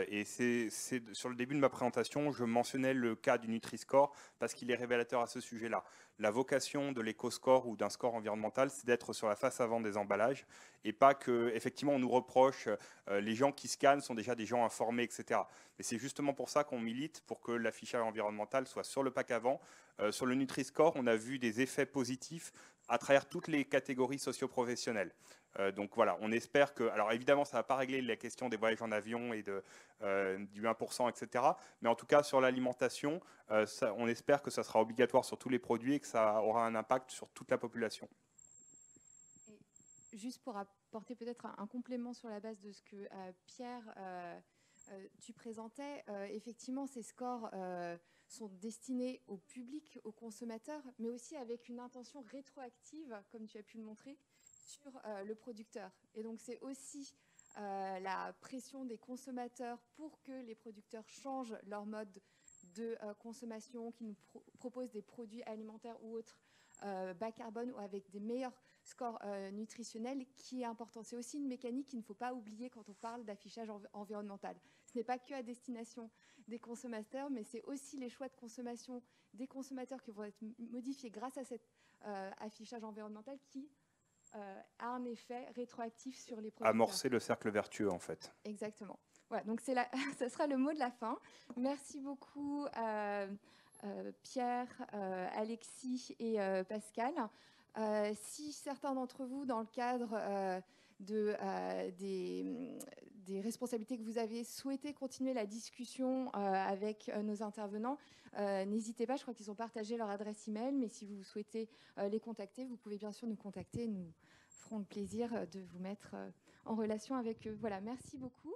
Et c'est sur le début de ma présentation, je mentionnais le cas du Nutri-Score parce qu'il est révélateur à ce sujet-là. La vocation de l'éco-score ou d'un score environnemental, c'est d'être sur la face avant des emballages et pas que, effectivement, on nous reproche les gens qui scannent sont déjà des gens informés, etc. Mais c'est justement pour ça qu'on milite pour que l'affichage environnemental soit sur le pack avant. Sur le Nutri-Score, on a vu des effets positifs à travers toutes les catégories socio-professionnelles. Donc voilà, on espère que... Alors évidemment, ça ne va pas régler la question des voyages en avion et du 1%, etc. Mais en tout cas, sur l'alimentation, on espère que ça sera obligatoire sur tous les produits et que ça aura un impact sur toute la population. Et juste pour apporter peut-être un complément sur la base de ce que Pierre, tu présentais, effectivement, ces scores sont destinés au public, aux consommateurs, mais aussi avec une intention rétroactive, comme tu as pu le montrer, sur le producteur. Et donc c'est aussi la pression des consommateurs pour que les producteurs changent leur mode de consommation, qui nous proposent des produits alimentaires ou autres bas carbone ou avec des meilleurs scores nutritionnels, qui est important. C'est aussi une mécanique qu'il ne faut pas oublier quand on parle d'affichage environnemental. Ce n'est pas que à destination des consommateurs, mais c'est aussi les choix de consommation des consommateurs qui vont être modifiés grâce à cet affichage environnemental qui a un effet rétroactif sur les producteurs. Amorcer le cercle vertueux, en fait. Exactement. Voilà, donc ça sera le mot de la fin. Merci beaucoup Pierre, Alexis et Pascal. Si certains d'entre vous, dans le cadre des responsabilités que vous avez souhaité continuer la discussion avec nos intervenants, n'hésitez pas, je crois qu'ils ont partagé leur adresse email, mais si vous souhaitez les contacter, vous pouvez bien sûr nous contacter. Nous ferons le plaisir de vous mettre en relation avec eux. Voilà, merci beaucoup.